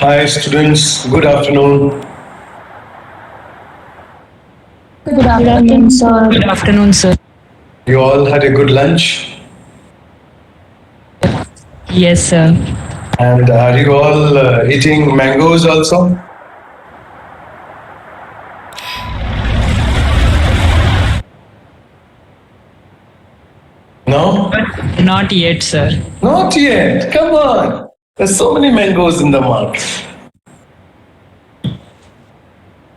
Hi, students. Good afternoon. Good Good afternoon, afternoon, sir. sir. Good afternoon, sir. You all had a good lunch. Yes, sir. And are you all eating mangoes also? No? Not yet, sir. Not yet. Come on. There's so many mangoes in the market.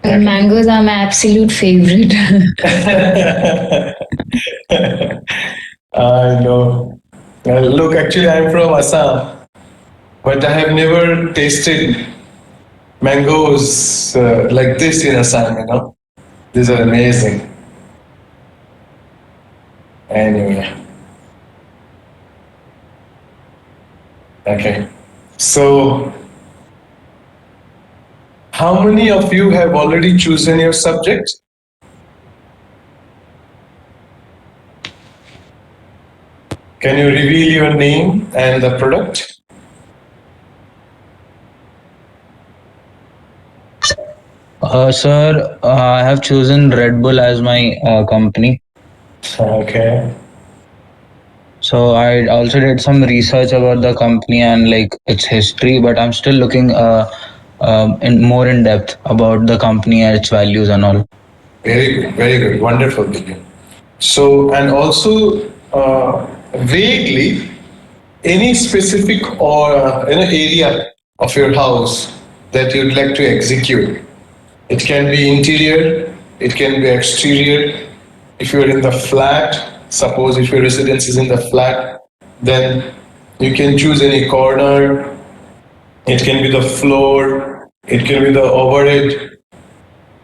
Mangoes are my absolute favorite. I know. Look, actually, I'm from Assam, but I have never tasted mangoes like this in Assam. These are amazing. Anyway, okay. So, how many of you have already chosen your subject? Can you reveal your name and the product? Sir, I have chosen Red Bull as my company. Okay. So I also did some research about the company and like its history, but I'm still looking in more in depth about the company and its values and all. Very good, wonderful, Dilya. So, and also vaguely, any specific or area of your house that you'd like to execute. It can be interior, it can be exterior. If you're in the flat, suppose if your residence is in the flat, then you can choose any corner. It can be the floor, it can be the overhead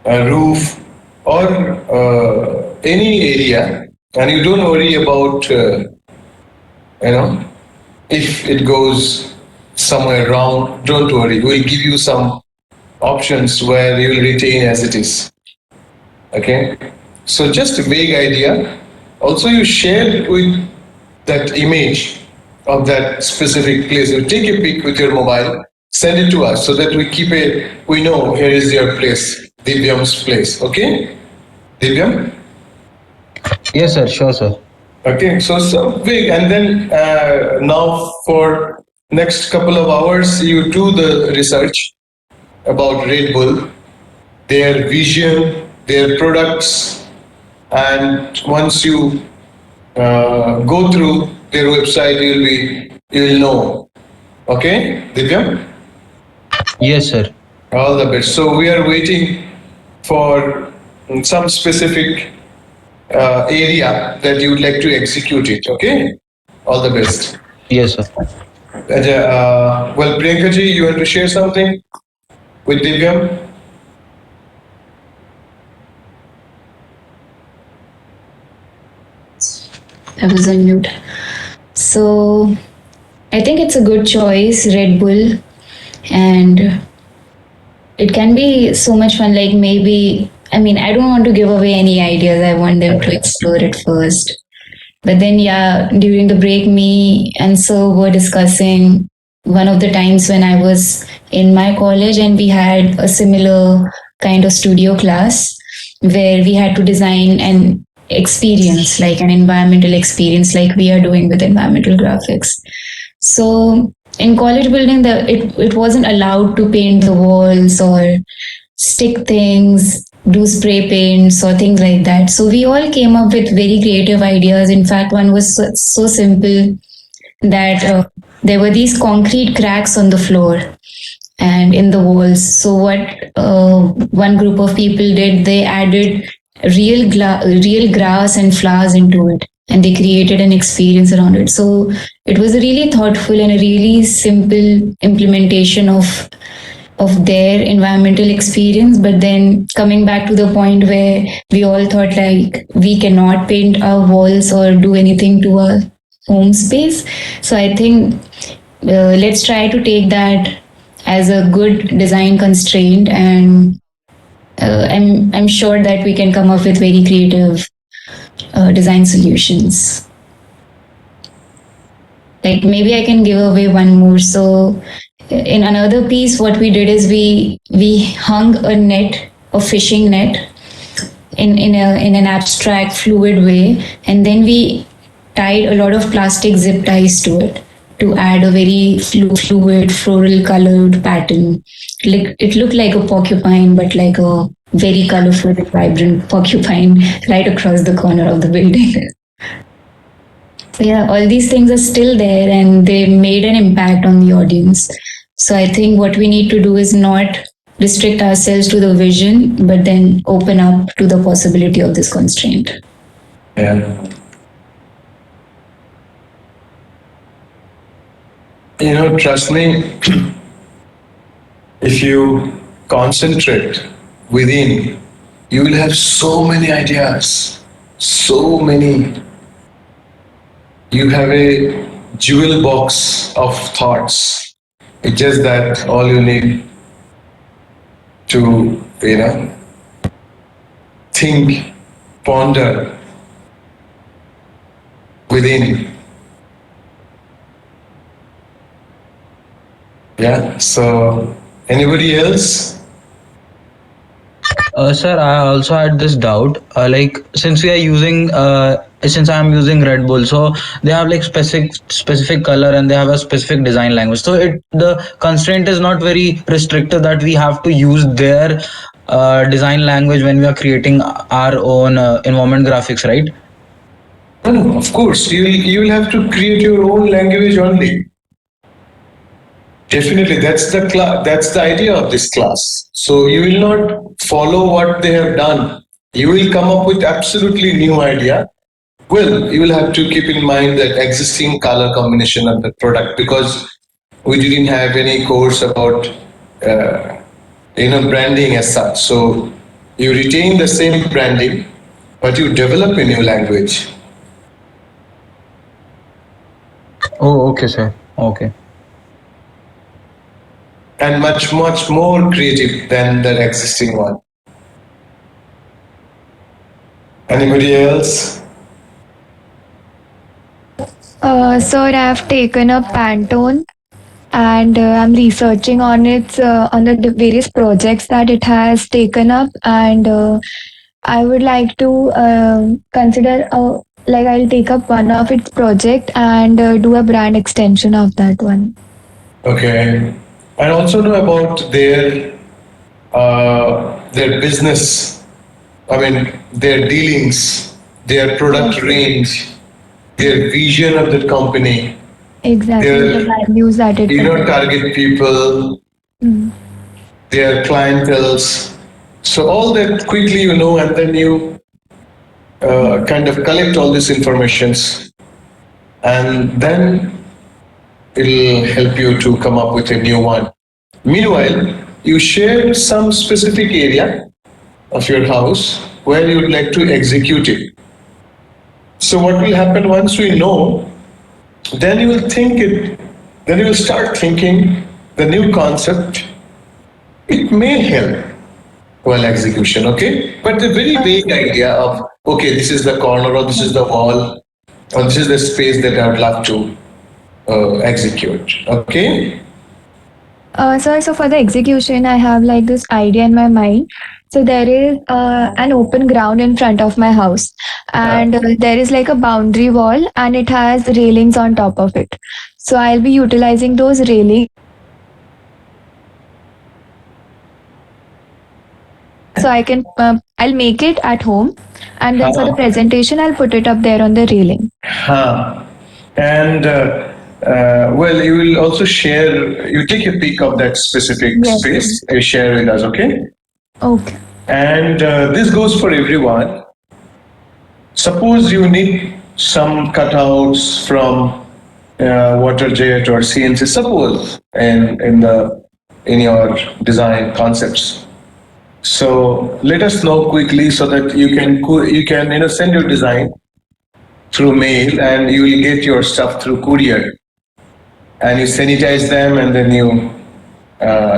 roof, or any area, and you don't worry about you know if it goes somewhere wrong. Don't worry, we'll give you some options where you will retain as it is. Okay, so just a vague idea. Also, you share with that image of that specific place. You take a pic with your mobile, send it to us so that we know here is your place, Divyam's place. Okay, Divyam. Yes, sir. Sure, sir. Okay, so big, and then now for next couple of hours, you do the research about Red Bull, their vision, their products, and once you go through their website, you'll know. Okay, Divyam, Yes, sir. all the best. So we are waiting for some specific area that you would like to execute it. Okay, all the best. Yes, sir. Well, Priyanka ji, you want to share something with Divyam? I was on mute. So I think it's a good choice, Red Bull, and it can be so much fun. Like maybe, I mean, I don't want to give away any ideas. I want them to explore it first. But then, yeah, during the break, me and Sir were discussing one of the times when I was in my college and we had a similar kind of studio class where we had to design an experience, like an environmental experience, like we are doing with environmental graphics. So in college building, it wasn't allowed to paint the walls or stick things, do spray paints or things like that. So we all came up with very creative ideas. In fact, one was so simple that there were these concrete cracks on the floor and in the walls. So what one group of people did, they added real grass and flowers into it, and they created an experience around it. So it was a really thoughtful and a really simple implementation of their environmental experience. But then coming back to the point where we all thought like we cannot paint our walls or do anything to our home space. So I think let's try to take that as a good design constraint, and I'm sure that we can come up with very creative design solutions. Like maybe I can give away one more. So In another piece, what we did is we hung a net, a fishing net, in an abstract, fluid way, and then we tied a lot of plastic zip ties to it to add a very fluid, floral colored pattern. Like it looked like a porcupine, but like a very colorful, vibrant porcupine right across the corner of the building. So yeah, all these things are still there and they made an impact on the audience. So I think what we need to do is not restrict ourselves to the vision, but then open up to the possibility of this constraint. Yeah. Trust me, if you concentrate within, you will have so many ideas, so many. You have a jewel box of thoughts. It's just that all you need to, think, ponder within. Yeah. So, anybody else? Sir, I also had this doubt. Like, since since I'm using Red Bull, so they have like specific color and they have a specific design language. So the constraint is not very restrictive that we have to use their design language when we are creating our own environment graphics, right? No, of course. You will have to create your own language only. Definitely, that's the idea of this class. So you will not follow what they have done. You will come up with absolutely new idea. Well, you will have to keep in mind that existing color combination of the product because we didn't have any course about branding as such. So you retain the same branding, but you develop a new language. Oh, okay, sir. Okay. And much more creative than the existing one. Anybody else? Sir, I've taken up Pantone and I'm researching on the various projects that it has taken up, and I would like to consider like I'll take up one of its project and do a brand extension of that one. Okay. And also know about their business. I mean, their dealings, their product range, their vision of the company. Exactly, the values that it target people, their clientels. So all that quickly and then you kind of collect all these informations, and then it'll help you to come up with a new one. Meanwhile, you share some specific area of your house where you would like to execute it. So what will happen once we know, then you will think it, then you will start thinking the new concept. It may help while execution, okay? But the very vague idea of, okay, this is the corner or this is the wall or this is the space that I would love to execute, okay? So for the execution, I have like this idea in my mind. So there is an open ground in front of my house, and there is like a boundary wall, and it has railings on top of it. So I'll be utilizing those railings. So I'll make it at home, and then for the presentation, I'll put it up there on the railing. And well, you will also share, you take a peek of that specific space, you share with us, okay? Okay. And this goes for everyone. Suppose you need some cutouts from Waterjet or CNC, suppose in your design concepts. So let us know quickly so that you can send your design through mail and you will get your stuff through courier, and you sanitize them and then you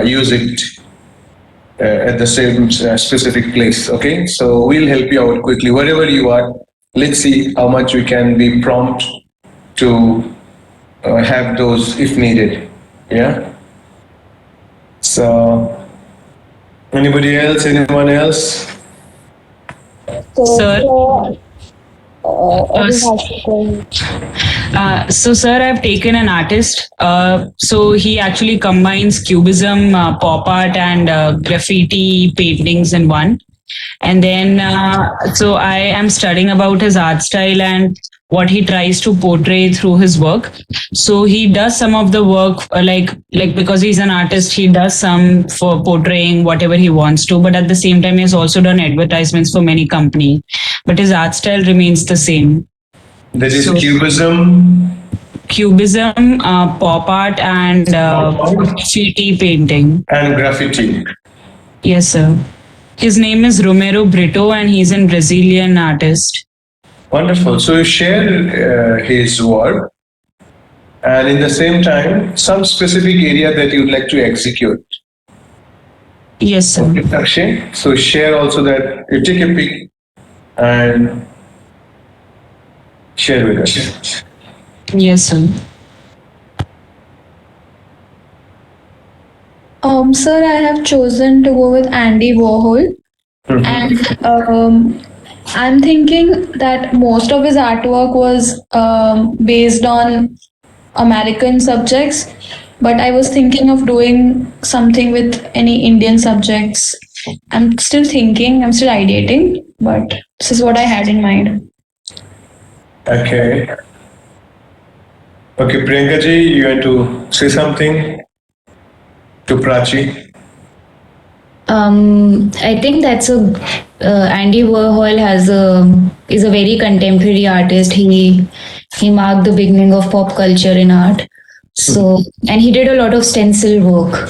use it at the same specific place. Okay, so we'll help you out quickly wherever you are. Let's see how much we can be prompt to have those if needed. Yeah. So, anybody else? Anyone else? Sir. Everyone has to go. So, sir, I've taken an artist. So he actually combines cubism, pop art, and graffiti paintings in one. And then, so I am studying about his art style and what he tries to portray through his work. So he does some of the work, like because he's an artist, he does some for portraying whatever he wants to. But at the same time, he has also done advertisements for many companies. But his art style remains the same. That is So- Cubism, pop art, and graffiti painting. and graffiti. Yes, sir. His name is Romero Brito, and he's a Brazilian artist. Wonderful. So you share his work, and in the same time, some specific area that you'd like to execute. Yes, sir. Okay, Akshay. So share also that you take a pic and share with us. Yes, sir. Sir, I have chosen to go with Andy Warhol, and I'm thinking that most of his artwork was based on American subjects, but I was thinking of doing something with any Indian subjects. I'm still thinking, I'm still ideating, but this is what I had in mind. Okay. Okay, Priyanka ji, you want to say something to Prachi? I think that's a Andy Warhol is a very contemporary artist. He marked the beginning of pop culture in art. So and he did a lot of stencil work.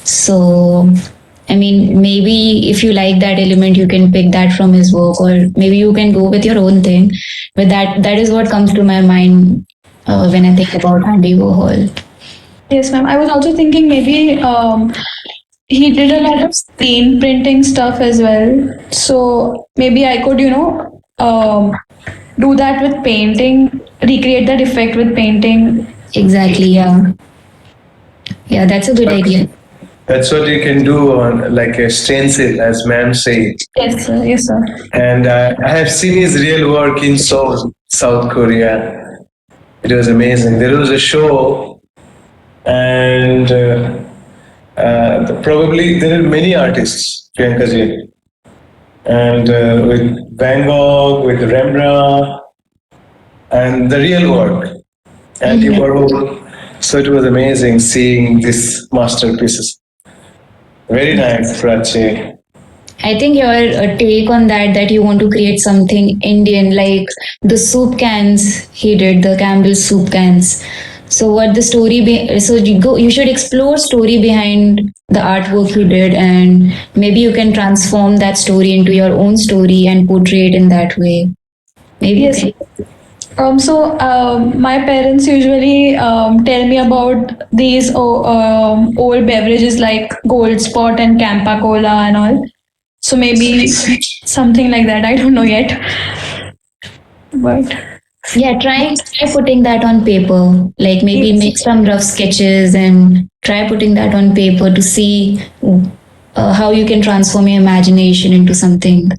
So I mean, maybe if you like that element, you can pick that from his work, or maybe you can go with your own thing. But that is what comes to my mind when I think about Andy Warhol. Yes, ma'am. I was also thinking maybe he did a lot of screen printing stuff as well. So maybe I could, do that with painting, recreate that effect with painting. Exactly. Yeah. Yeah, that's a good idea. That's what you can do on like a stencil, as ma'am said. Yes, sir. Yes, sir. And I have seen his real work in Seoul, South Korea. It was amazing. There was a show, and probably there are many artists, Priyanka ji, and with Van Gogh, with Rembrandt, and the real work, Andy Warhol. So it was amazing seeing these masterpieces. Very nice, Prachi. I think your take on that you want to create something Indian, like the soup cans he did, the Campbell soup cans. So what the story? So you should explore story behind the artwork you did, and maybe you can transform that story into your own story and portray it in that way. Maybe. Yes. My parents usually tell me about these old beverages like Gold Spot and Campa Cola and all. So maybe something like that. I don't know yet. But Yeah, try putting that on paper. Like maybe make some rough sketches and try putting that on paper to see how you can transform your imagination into something.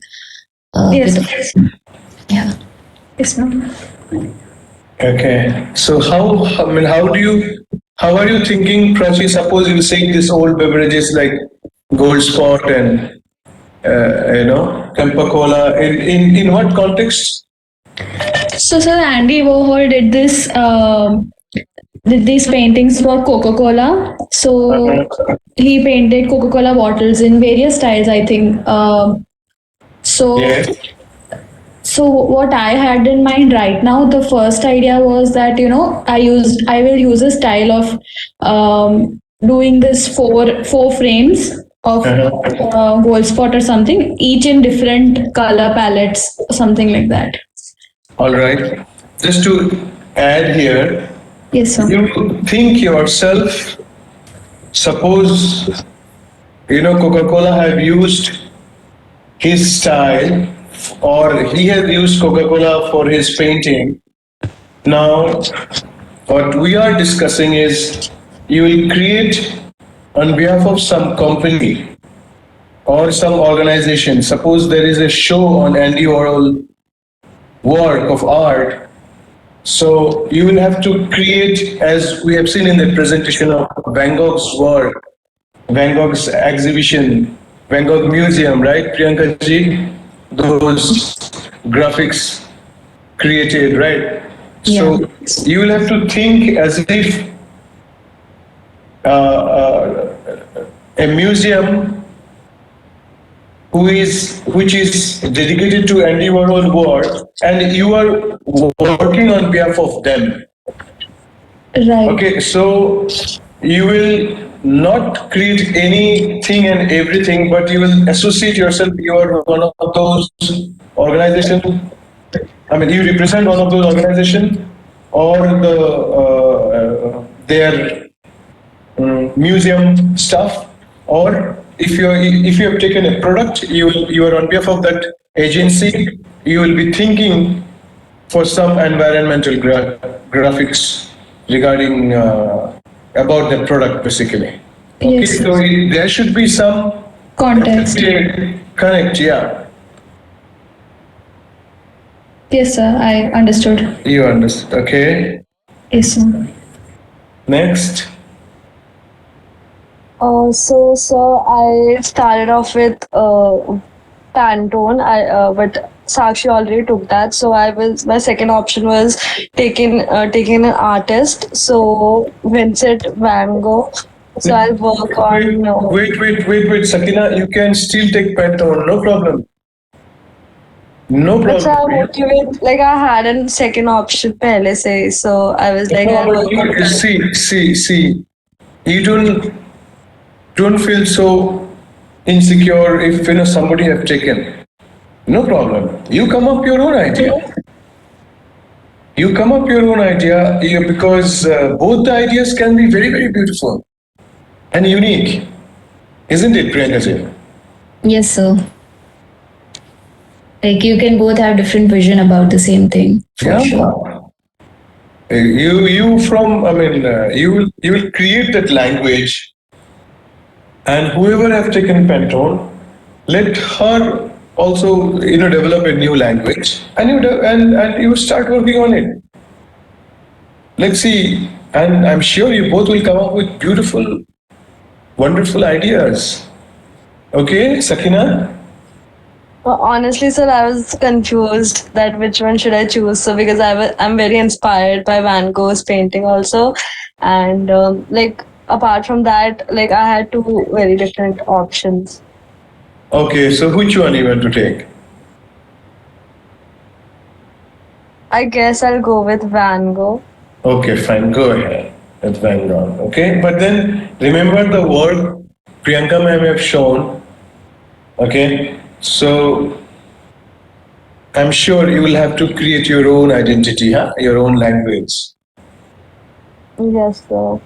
yes, Yeah. yes, ma'am. Okay. So how are you thinking, Prachi? Suppose you say this old beverages like Gold Spot and Campa Cola. In what context? So, sir, Andy Warhol did these paintings for Coca-Cola. So he painted Coca-Cola bottles in various styles, I think. So. Yes. So what I had in mind right now, the first idea was that I will use a style of doing this four frames of Gold Spot or something, each in different color palettes, something like that. All right. Just to add here, Yes, sir. you think yourself. Suppose Coca-Cola have used his style, or he has used Coca-Cola for his painting. Now, what we are discussing is you will create on behalf of some company or some organization. Suppose there is a show on Andy Warhol work of art. So you will have to create, as we have seen in the presentation of Van Gogh's work, Van Gogh's exhibition, Van Gogh Museum, right, Priyanka ji? Those graphics created, right? So you will have to think as if a museum which is dedicated to Andy Warhol work, and you are working on behalf of them. Right. Okay, so you will not create anything and everything, but you will associate yourself. You are one of those organizations. I mean, you represent one of those organizations, or their museum stuff, or if you have taken a product, you are on behalf of that agency. You will be thinking for some environmental graphics regarding about the product, basically. Okay, Yes. so there should be some Context. Correct, yeah. Yes, sir. I understood. You understand? Okay. Yes, sir. Next. So, sir, I started off with Pantone, but Sakshi already took that. So my second option was taking an artist. So Vincent Van Gogh. So I'll work on. Wait, Sakina, you can still take Pantone, no problem. No But sir, problem. like I had a second option pehle se, so I was like, I'll work on that. See. You don't feel so insecure if somebody have taken. No problem. You come up your own idea. Because both the ideas can be very, very beautiful and unique, isn't it, Priyanka ji? Yes, sir. Like you can both have different vision about the same thing. For sure. You will create that language, and whoever have taken Pantone, let her also develop a new language, and you start working on it. Let's see, and I'm sure you both will come up with beautiful, wonderful ideas. Okay, Sakina. Honestly, sir, I was confused that which one should I choose. So because I'm very inspired by Van Gogh's painting also, and like apart from that, like I had two very different options. Okay, so which one you want to take? I guess I'll go with Van Gogh. Okay, fine. Go ahead. That's Van Gogh. Okay, but then remember the work Priyanka ma'am have shown. Okay, so I'm sure you will have to create your own identity, huh? Your own language. Yes, sir.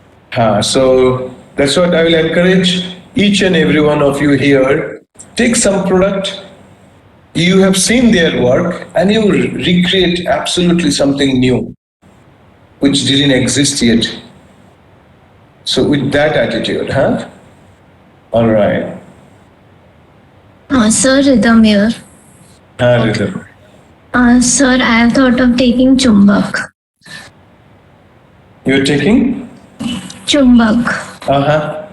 So that's what I will encourage each and every one of you here. Take some product. You have seen their work and you recreate absolutely something new, which didn't exist yet. So with that attitude, huh? All right. Sir, Rhythm here. Rhythm. Sir, I have thought of taking Chumbak. You're taking? Chumbak. Uh-huh.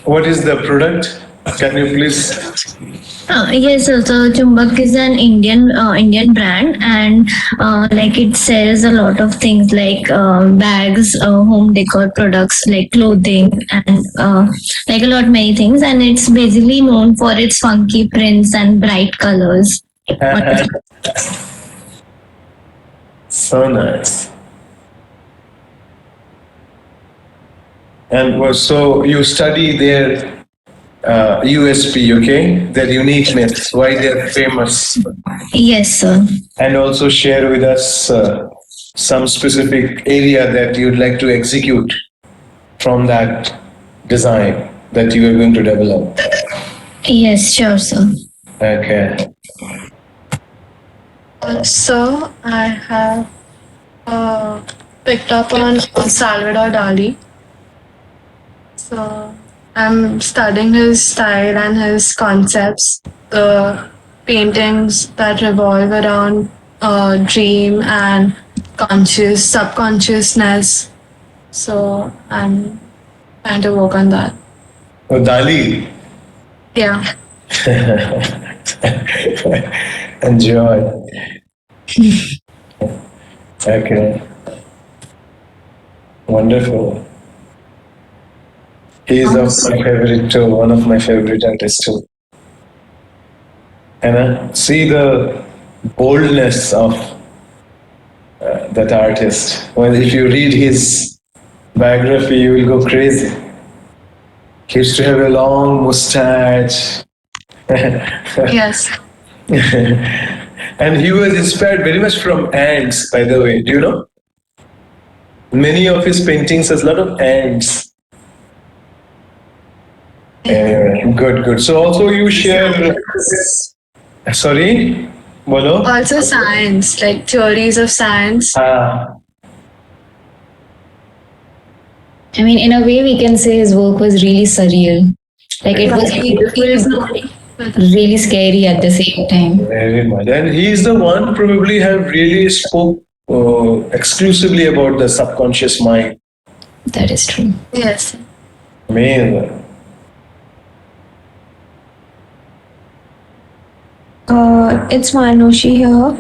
What is the product? Can you please? Yes, sir. So Chumbak is an Indian brand, and like it sells a lot of things like bags, home decor products like clothing, and like a lot many things. And it's basically known for its funky prints and bright colors. So nice. And so you study their USP, okay? Their uniqueness, why they're famous. Yes, sir. And also share with us some specific area that you'd like to execute from that design that you are going to develop. Yes, sure, sir. Okay. So I have picked up on Salvador Dali. So I'm studying his style and his concepts, the paintings that revolve around dream and subconsciousness. So I'm trying to work on that. Oh, Dali. Yeah. Enjoy. Okay. Wonderful. He is of my favorite too, one of my favorite artists too. And see the boldness of that artist. Well, if you read his biography, you will go crazy. He used to have a long mustache. Yes. And he was inspired very much from ants, by the way. Do you know? Many of his paintings has a lot of ants. Good. So also you share. Sorry, bolo. Also science, like theories of science. Ah, I mean, in a way, we can say his work was really surreal. Like it was beautiful, really scary at the same time. very much. And he is the one probably have really spoke exclusively about the subconscious mind. That is true. Yes. Amazing. It's Manushi here.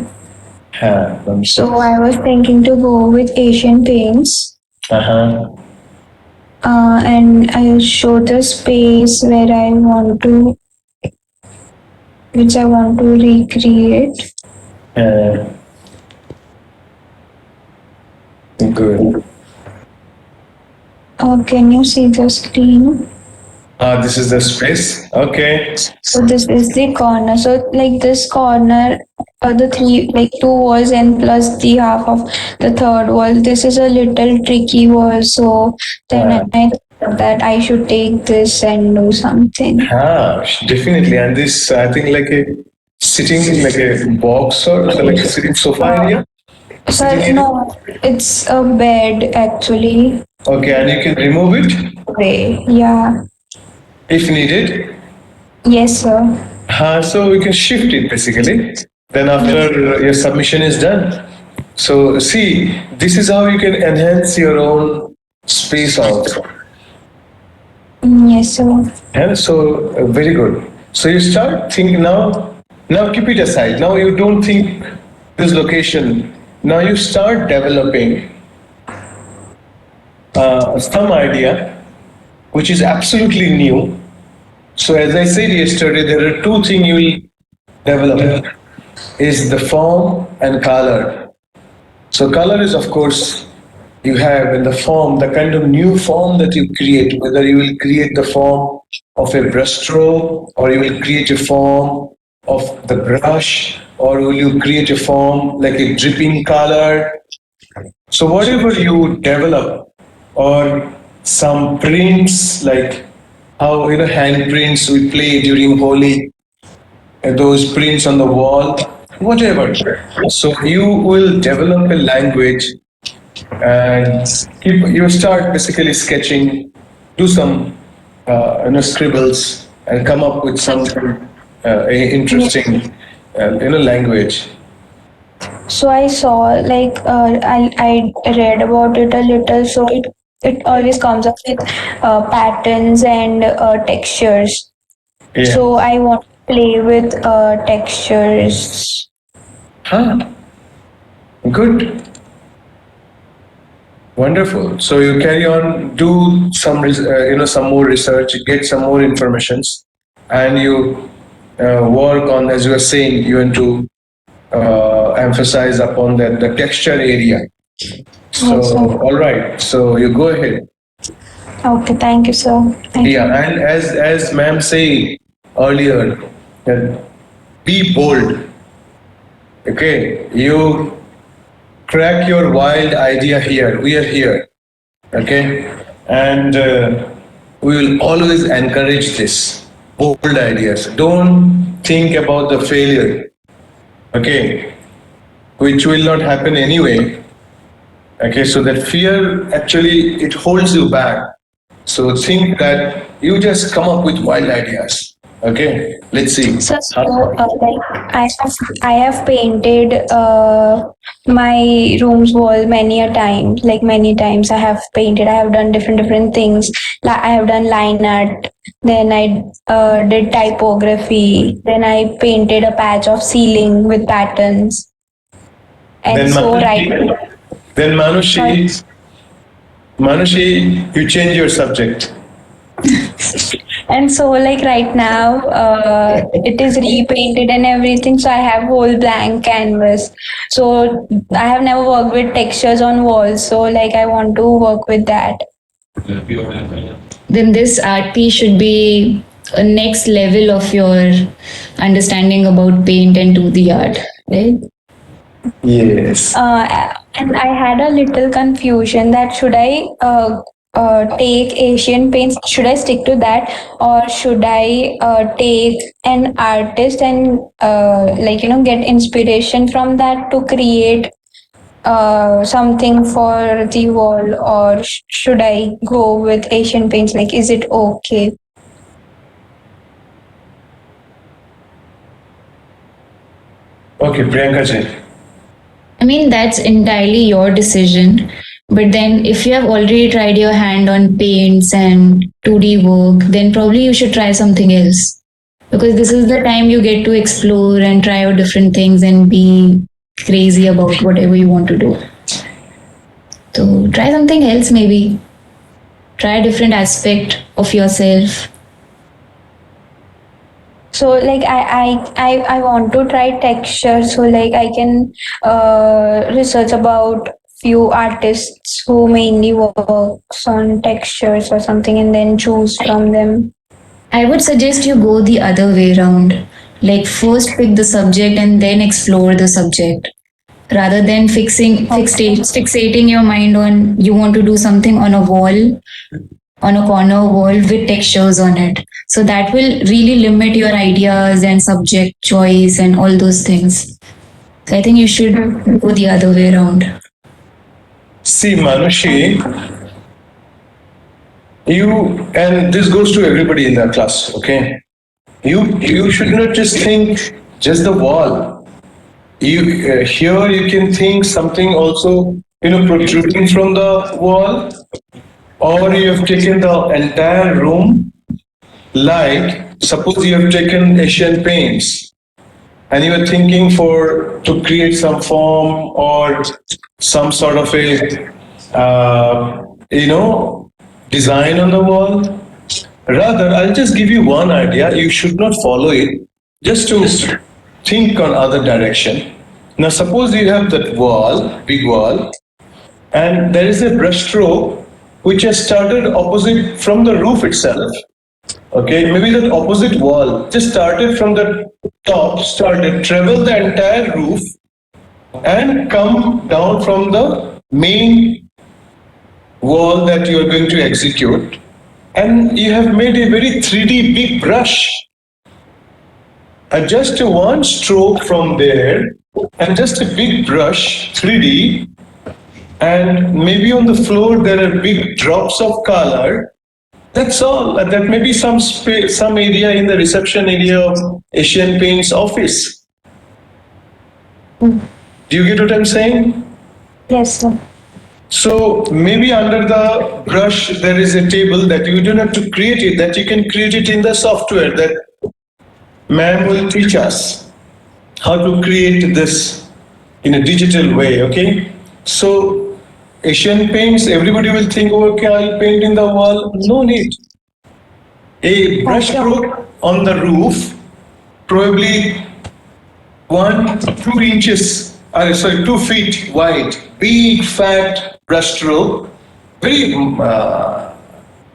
I'm So I was thinking to go with Asian paints. Uh-huh. And I'll show the space where which I want to recreate. Good. Can you see the screen? This is the space. Okay. So this is the corner. So like this corner, the three, like two walls and plus the half of the third wall. This is a little tricky wall. So then I thought that I should take this and do something. Definitely. And this, I think, like a sitting like a box or like a sitting sofa area. So no, it's a bed actually. Okay, and you can remove it Okay. Yeah. if needed. Yes, sir. So we can shift it basically. Then after your submission is done. So see, this is how you can enhance your own space also. Yes, sir. And so very good. So you start thinking now. Now keep it aside. Now you don't think this location. Now you start developing some idea which is absolutely new. So as I said yesterday, there are two things you will develop: is the form and color. So color is, of course, you have in the form, the kind of new form that you create, whether you will create the form of a brushstroke or you will create a form of the brush or will you create a form like a dripping color. So whatever you develop or some prints like how handprints we play during Holi, those prints on the wall, whatever. So you will develop a language and you start basically sketching, do some scribbles and come up with some interesting language. So I saw like I read about it a little. So it always comes up with patterns and textures. Yeah. So I want to play with textures. Good. Wonderful. So you carry on, do some some more research, get some more informations, and you work on, as you were saying, you want to emphasize upon the texture area. So Yes, sir. all right. So you go ahead. Okay, thank you, sir. Thank you. Yeah, and as ma'am said earlier, that be bold. Okay, you crack your wild idea here. We are here. Okay, and we will always encourage this bold ideas. Don't think about the failure. Okay, which will not happen anyway. Okay, so that fear actually it holds you back. So think that you just come up with wild ideas. Okay, let's see. So, like I have painted my room's wall many a time. Like many times I have painted. I have done different things. Like I have done line art. Then I did typography. Then I painted a patch of ceiling with patterns. And Then so right. Manushi, you change your subject. And so like right now it is repainted and everything, so I have whole blank canvas. So I have never worked with textures on walls, so like I want to work with that. Then this art piece should be a next level of your understanding about paint and 2D art, right? Yes. And I had a little confusion that should I take Asian paints, should I stick to that, or should I take an artist and get inspiration from that to create something for the wall, or should I go with Asian paints? Like, is it okay? Okay, Priyanka ji. I mean, that's entirely your decision. But then, if you have already tried your hand on paints and 2D work, then probably you should try something else. Because this is the time you get to explore and try out different things and be crazy about whatever you want to do. So, try something else maybe. Try a different aspect of yourself. So like I want to try texture, so like I can research about few artists who mainly works on textures or something and then choose from them. I would suggest you go the other way around. Like first pick the subject and then explore the subject. Rather than fixating your mind on you want to do something on a wall, on a corner wall with textures on it. So that will really limit your ideas and subject choice and all those things. So I think you should go the other way around. See, Manushi, and this goes to everybody in the class, okay? You should not just think just the wall. Here you can think something also, protruding from the wall, or you have taken the entire room. Like, suppose you have taken Asian paints and you are thinking to create some form or some sort of a, design on the wall. Rather, I'll just give you one idea. You should not follow it, just to think on other direction. Now, suppose you have that wall, big wall, and there is a brushstroke which has started opposite from the roof itself. Okay, maybe that opposite wall just started from the top, traveled the entire roof, and come down from the main wall that you are going to execute. And you have made a very 3D big brush. And just one stroke from there, and just a big brush, 3D, and maybe on the floor there are big drops of color. That's all. That may be some area in the reception area of Asian Paints office. Do you get what I'm saying? Yes, sir. So maybe under the brush there is a table that you don't have to create it, that you can create it in the software that ma'am will teach us how to create this in a digital way, okay? So Asian Paints, everybody will think, oh, okay, I'll paint in the wall. No need. A brush stroke on the roof, probably 2 feet wide, big fat brush stroke, very, not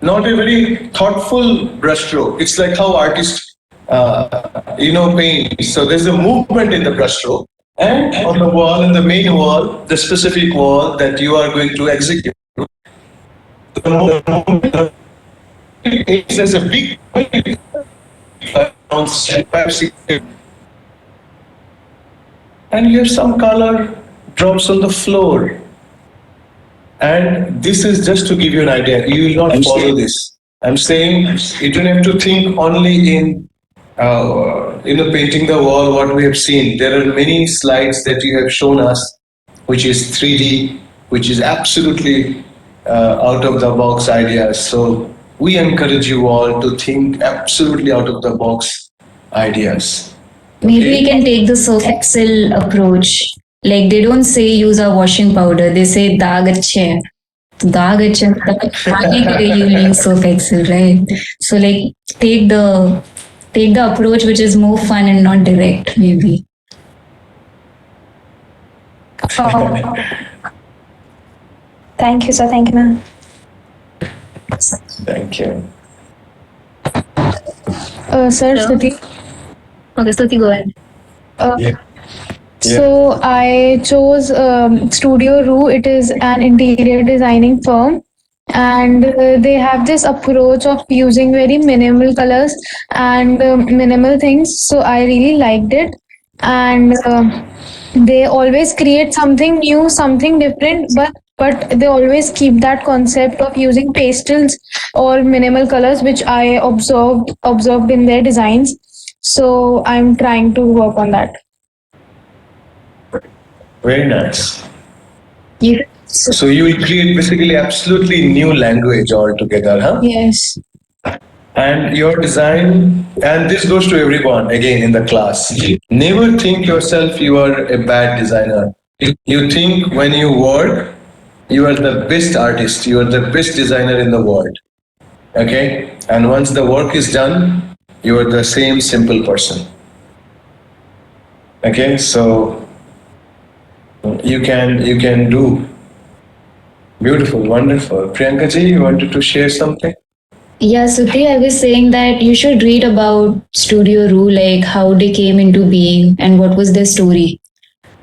a very thoughtful brush stroke. It's like how artists, paint. So there's a movement in the brush stroke. And on the wall, in the main wall, the specific wall that you are going to execute, the moment there's a big and you have some color drops on the floor. And this is just to give you an idea. You will not follow this. I'm saying you don't have to think only in painting the wall. What we have seen, there are many slides that you have shown us, which is 3D, which is absolutely out of the box ideas. So we encourage you all to think absolutely out of the box ideas. Maybe we can take the surf excel approach. Like they don't say use a washing powder, they say daag achhe hai. तो दाग अच्छा आगे के लिए you use surf excel, right? So like take the approach which is more fun and not direct, maybe. Thank you, sir. Thank you, ma'am. Thank you. Sir, Hello. Stuti. Okay, Stuti, go ahead. Yeah. So I chose Studio Roo. It is an interior designing firm, and they have this approach of using very minimal colors and minimal things. So I really liked it, and they always create something new, something different, but they always keep that concept of using pastels or minimal colors, which I observed in their designs. So I'm trying to work on that. Very nice. You, So you will create basically absolutely new language altogether, huh? Yes. And your design, and this goes to everyone again in the class. Never think yourself you are a bad designer. You think when you work, you are the best artist, you are the best designer in the world. Okay? And once the work is done, you are the same simple person. Okay? So you can do beautiful, wonderful. Priyanka ji, you wanted to share something? yeah, Suti, I was saying that you should read about Studio Roo, like how they came into being and what was their story.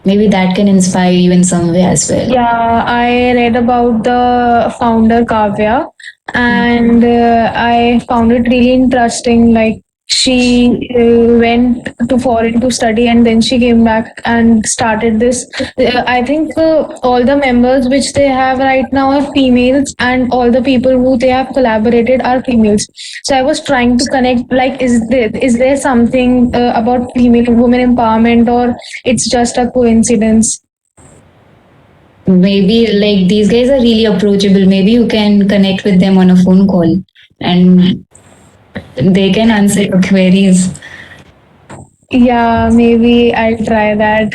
Maybe that can inspire you in some way as well. Yeah, I read about the founder Kavya, and I found it really interesting. Like she went to foreign to study, and then she came back and started this. I think all the members which they have right now are females, and all the people who they have collaborated are females. So I was trying to connect. Like, is there something about female women empowerment, or it's just a coincidence? Maybe like these guys are really approachable. Maybe you can connect with them on a phone call and they can answer your queries. Yeah, maybe I'll try that.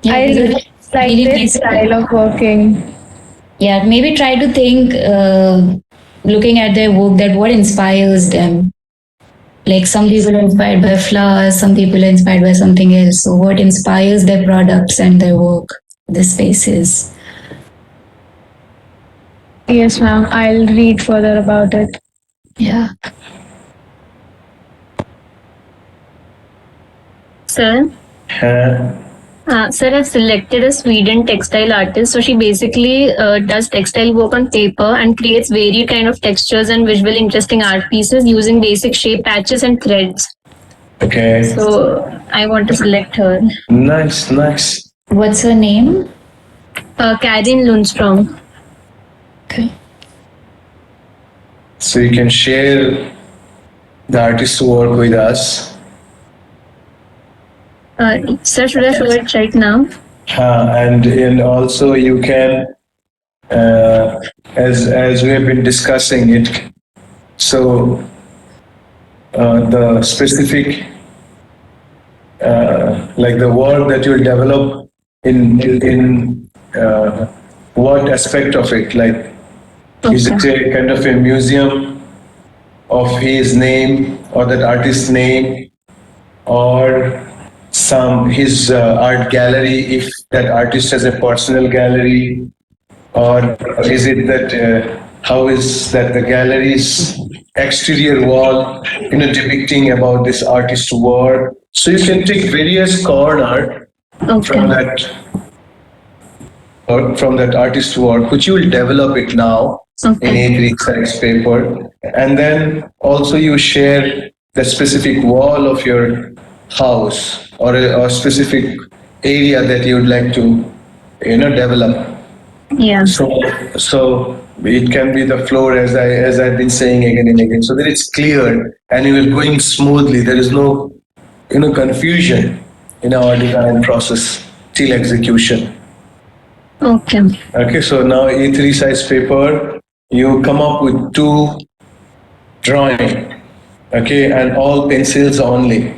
Yeah, I these are really like really this nice. style of working. Yeah, maybe try to think, looking at their work, that what inspires them. Like some people are inspired by flowers, some people are inspired by something else. So what inspires their products and their work, the spaces. Yes, ma'am. I'll read further about it. Yeah. Sir, sir, I've selected a Sweden textile artist. So she basically does textile work on paper and creates varied kind of textures and visually interesting art pieces using basic shape patches and threads. Okay. So I want to select her. Nice, nice. What's her name? Karin Lundström. Okay. So you can share the artist's work with us. Sir, should I show it right now? And also you can, as we have been discussing it, so the specific, like the work that you'll develop in what aspect of it, like is it a kind of a museum of his name or that artist's name, or his art gallery, if that artist has a personal gallery, or is it that how is that the gallery's exterior wall depicting about this artist's work. So you can take various corner from that artist's work, which you will develop it now in A3 size paper, and then also you share the specific wall of your house or a specific area that you would like to develop. Yeah. So it can be the floor, as I've been saying again and again, so that it's clear and you are going smoothly. There is no confusion in our design process till execution. Okay. Okay, so now A3 size paper, you come up with 2 drawing, okay, and all pencils only.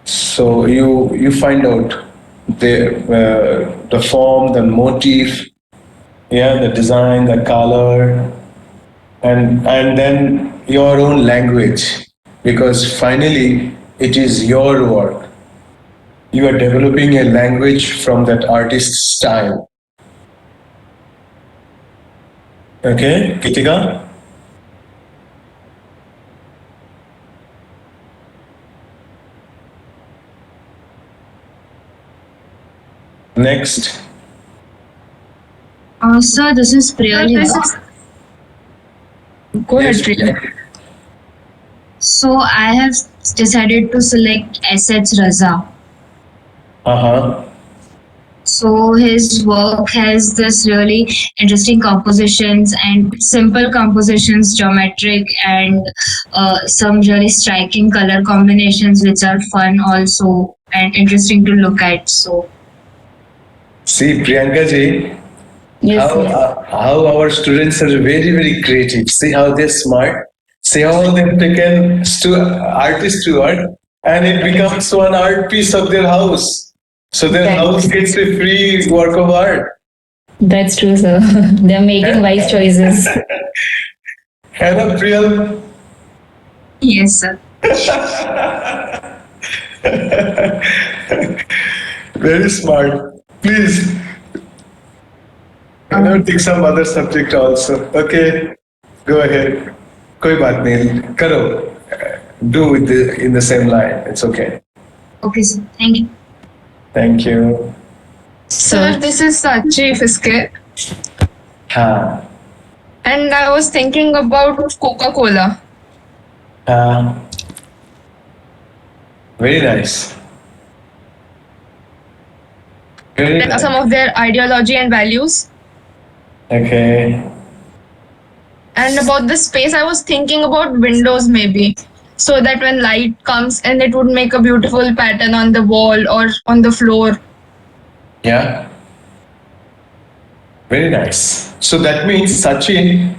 So you find out the form, the motif, yeah, the design, the color, and then your own language, because finally it is your work. You are developing a language from that artist's style. Okay, Kitika? Next. Sir, this is Priya here. Go ahead, Yes, Priya. So I have decided to select S.H. Raza. Uh-huh. So his work has this really interesting compositions and simple compositions, geometric, and some really striking color combinations, which are fun also and interesting to look at. So See, Priyanka ji, Yes, how, sir. how our students are very, very creative. See how they're smart. See how they've taken artist to art, and it becomes one art piece of their house. So their That- house gets a free work of art. That's true, sir. They're making wise choices. Hello, Priyal. yes, sir. Very smart. Please, take some other subject also. Okay, go ahead. कोई बात नहीं. करो. Do in the same line. It's okay. Okay, sir. Thank you. Thank you. Sir, this is Sachi Fiske, हाँ. and I was thinking about Coca-Cola. Very nice. Very nice. Some of their ideology and values. Okay. And about the space, I was thinking about windows maybe. So that when light comes and it would make a beautiful pattern on the wall or on the floor. Yeah. Very nice. So that means, Sachin,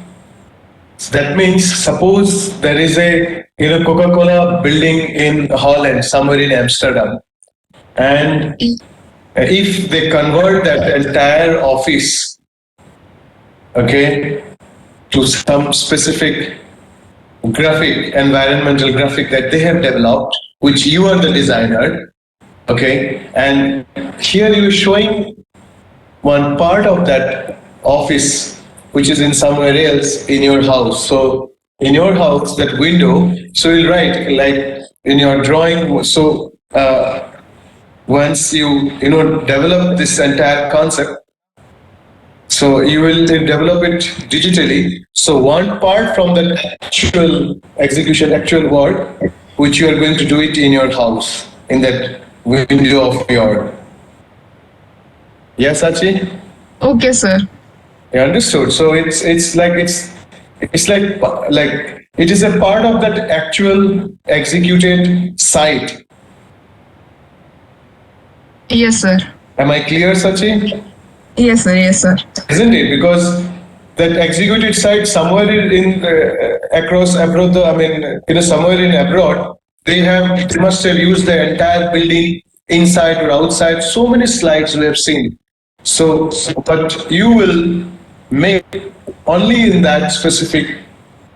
that means suppose there is a Coca-Cola building in Holland, somewhere in Amsterdam, and if they convert that entire office, okay, to some specific environmental graphic that they have developed, which you are the designer, okay, and here you're showing one part of that office which is in somewhere else in your house. So in your house, that window, so you'll write like in your drawing. So once you develop this entire concept, so you will develop it digitally. So one part from the actual execution, actual work, which you are going to do it in your house, in that window of your. Yes, Sachi? Okay, sir. You understood. So it's like it is a part of that actual executed site. Yes, sir. Am I clear, Sachi? Yes, sir. Yes, sir. Isn't it? Because that executed site somewhere in across abroad, somewhere in abroad, they must have used the entire building inside or outside. So many slides we have seen. So, but you will make only in that specific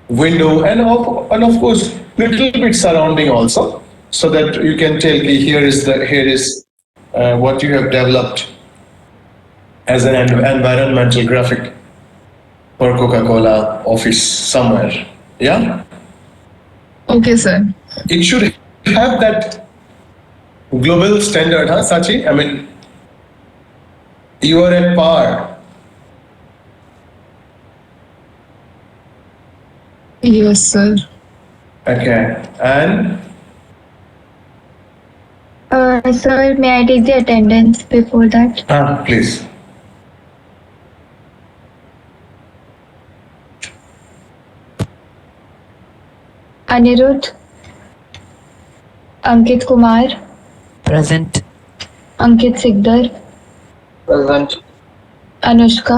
window, and of course little bit surrounding also, so that you can tell me here is what you have developed as an environmental graphic for Coca-Cola office somewhere. Yeah, Okay, sir. it should have that global standard, huh, Sachi? I mean, you are at par. Yes, sir. Okay, and Sir, may I take the attendance before that? please. Anirudh, Ankit Kumar, Present. Ankit Sikdar, Present. Anushka,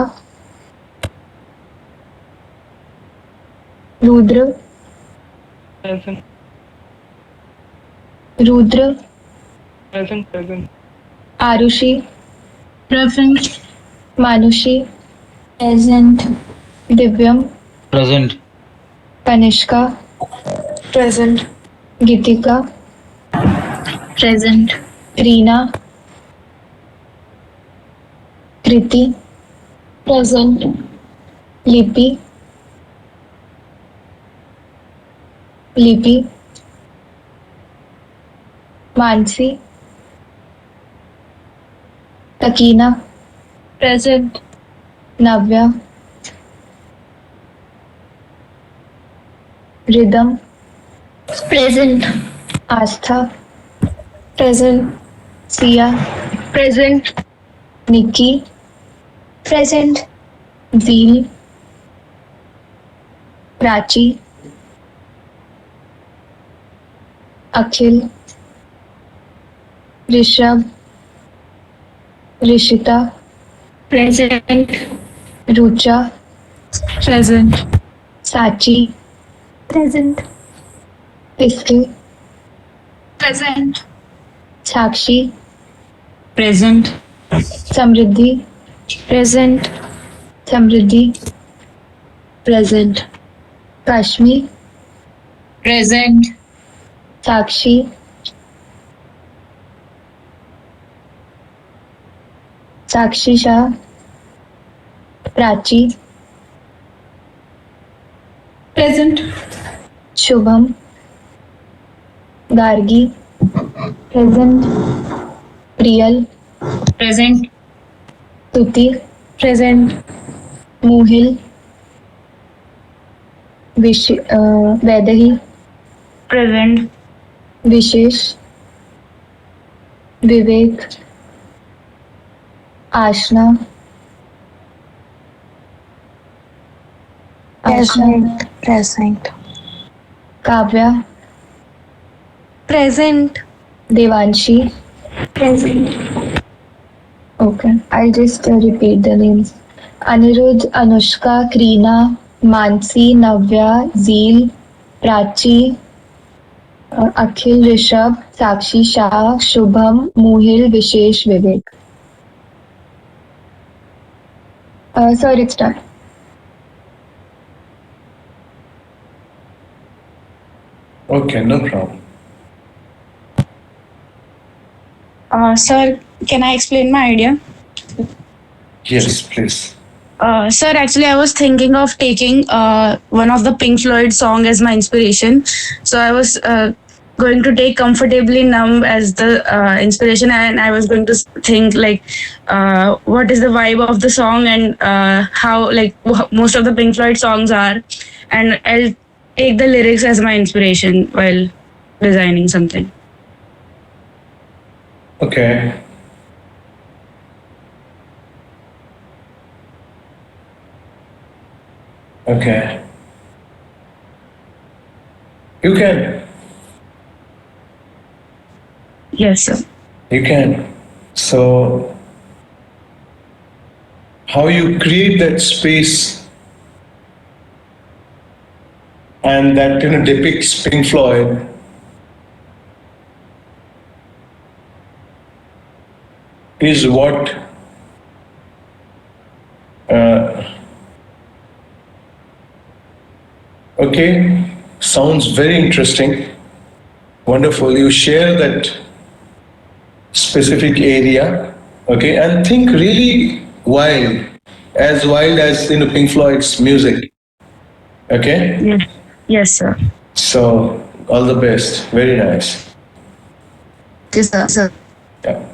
Rudra, Present. Rudra, Present. Arushi, Present. Manushi, Present. Divyam, Present. Kanishka, Present. Gitika, Present. Reena, Kriti, Present. Lipi, Mansi, Takina, Present. Navya, Rhythm, Present. Astha, present, Sia, Present. Nikki, Present. Zeel, Prachi, Akhil, Rishabh, Rishita, Present. Rucha, Present. Sachi, Present. Piskil, Present. Sakshi, Present. Samriddhi, Present. Samriddhi, present, Kashmi, Present. Sakshi, Sakshi Shah, Prachi, Present. Shubham, Gargi, present, Priyal, Present. Tuti, Present. Muhil, Vaidehi, Present. Vishesh, Vivek, Ashna, Present. Kavya, Present. Devanshi. Present. Okay, I'll just repeat the names. Anirudh, Anushka, Krina, Mansi, Navya, Zeel, Prachi, Akhil, Rishabh, Sakshi, Shah, Shubham, Muhil, Vishesh, Vivek. Sir, it's done. Okay, no problem. Sir, can I explain my idea? Yes, please. Sir, actually, I was thinking of taking one of the Pink Floyd song as my inspiration. So I was going to take "Comfortably Numb" as the inspiration, and I was going to think like, what is the vibe of the song and how like most of the Pink Floyd songs are, and I'll take the lyrics as my inspiration while designing something. Okay. Okay. You can. Yes, sir. You can. So, how you create that space and that depicts Pink Floyd is what okay, sounds very interesting. Wonderful. You share that specific area, okay, and think really wild as Pink Floyd's music. Okay? Yes, yes, sir. So all the best. Very nice. Yes, sir. Yeah.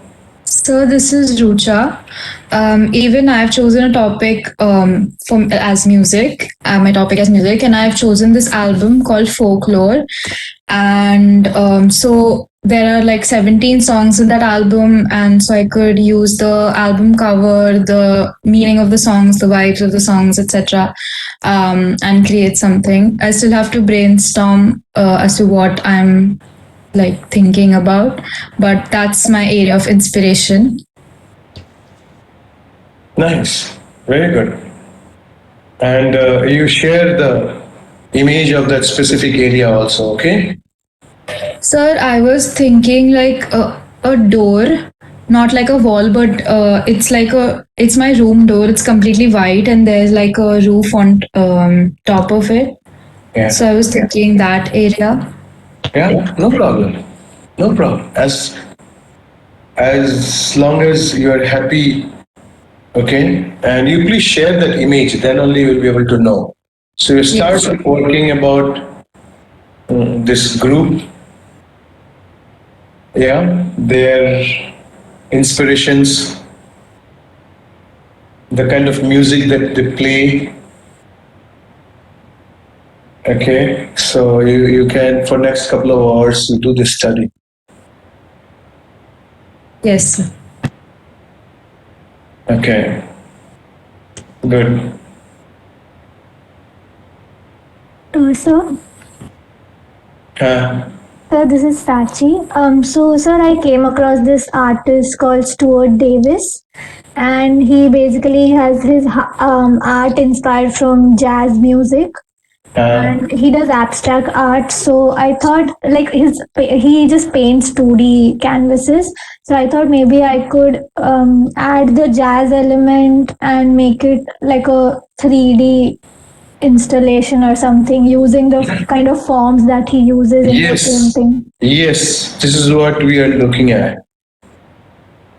So this is Rucha. Even I've chosen a topic as music. My topic as music, and I've chosen this album called Folklore. And so there are like 17 songs in that album, and so I could use the album cover, the meaning of the songs, the vibes of the songs, etc., and create something. I still have to brainstorm as to what I'm like thinking about, but that's my area of inspiration. Nice, very good. And you share the image of that specific area also, okay? Sir, I was thinking like a door, not like a wall, but it's my room door. It's completely white, and there's like a roof on top of it. Yeah. So I was thinking that area. Yeah, no problem. No problem. As long as you are happy, okay, and you please share that image, then only you will be able to know. So you start working about this group, yeah, their inspirations, the kind of music that they play. Okay, so you can for next couple of hours you do this study. Yes, sir. Okay, good. So, Uh, sir, this is Sachi. So, sir, I came across this artist called Stuart Davis, and he basically has his art inspired from jazz music, and he does abstract art. So I thought, like, he just paints 2D canvases. So I thought maybe I could add the jazz element and make it like a 3D installation or something using the kind of forms that he uses in Yes. the painting. yes, this is what we are looking at.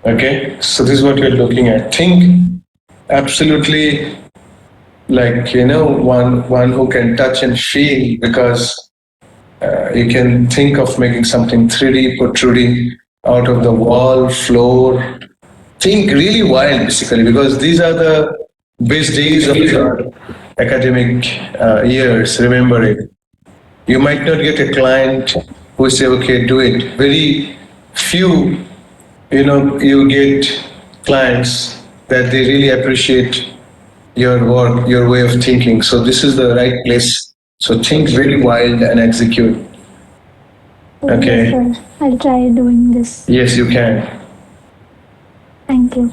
Okay, so this is what we are looking at. Think absolutely like one who can touch and feel, because you can think of making something 3D protruding out of the wall, floor. Think really wild, basically, because these are the best days of your academic years. Remember it. You might not get a client who say, "Okay, do it." Very few, you get clients that they really appreciate your work, your way of thinking. So this is the right place. So think very wild and execute. Okay. Yes, sir. I'll try doing this. Yes, you can. Thank you.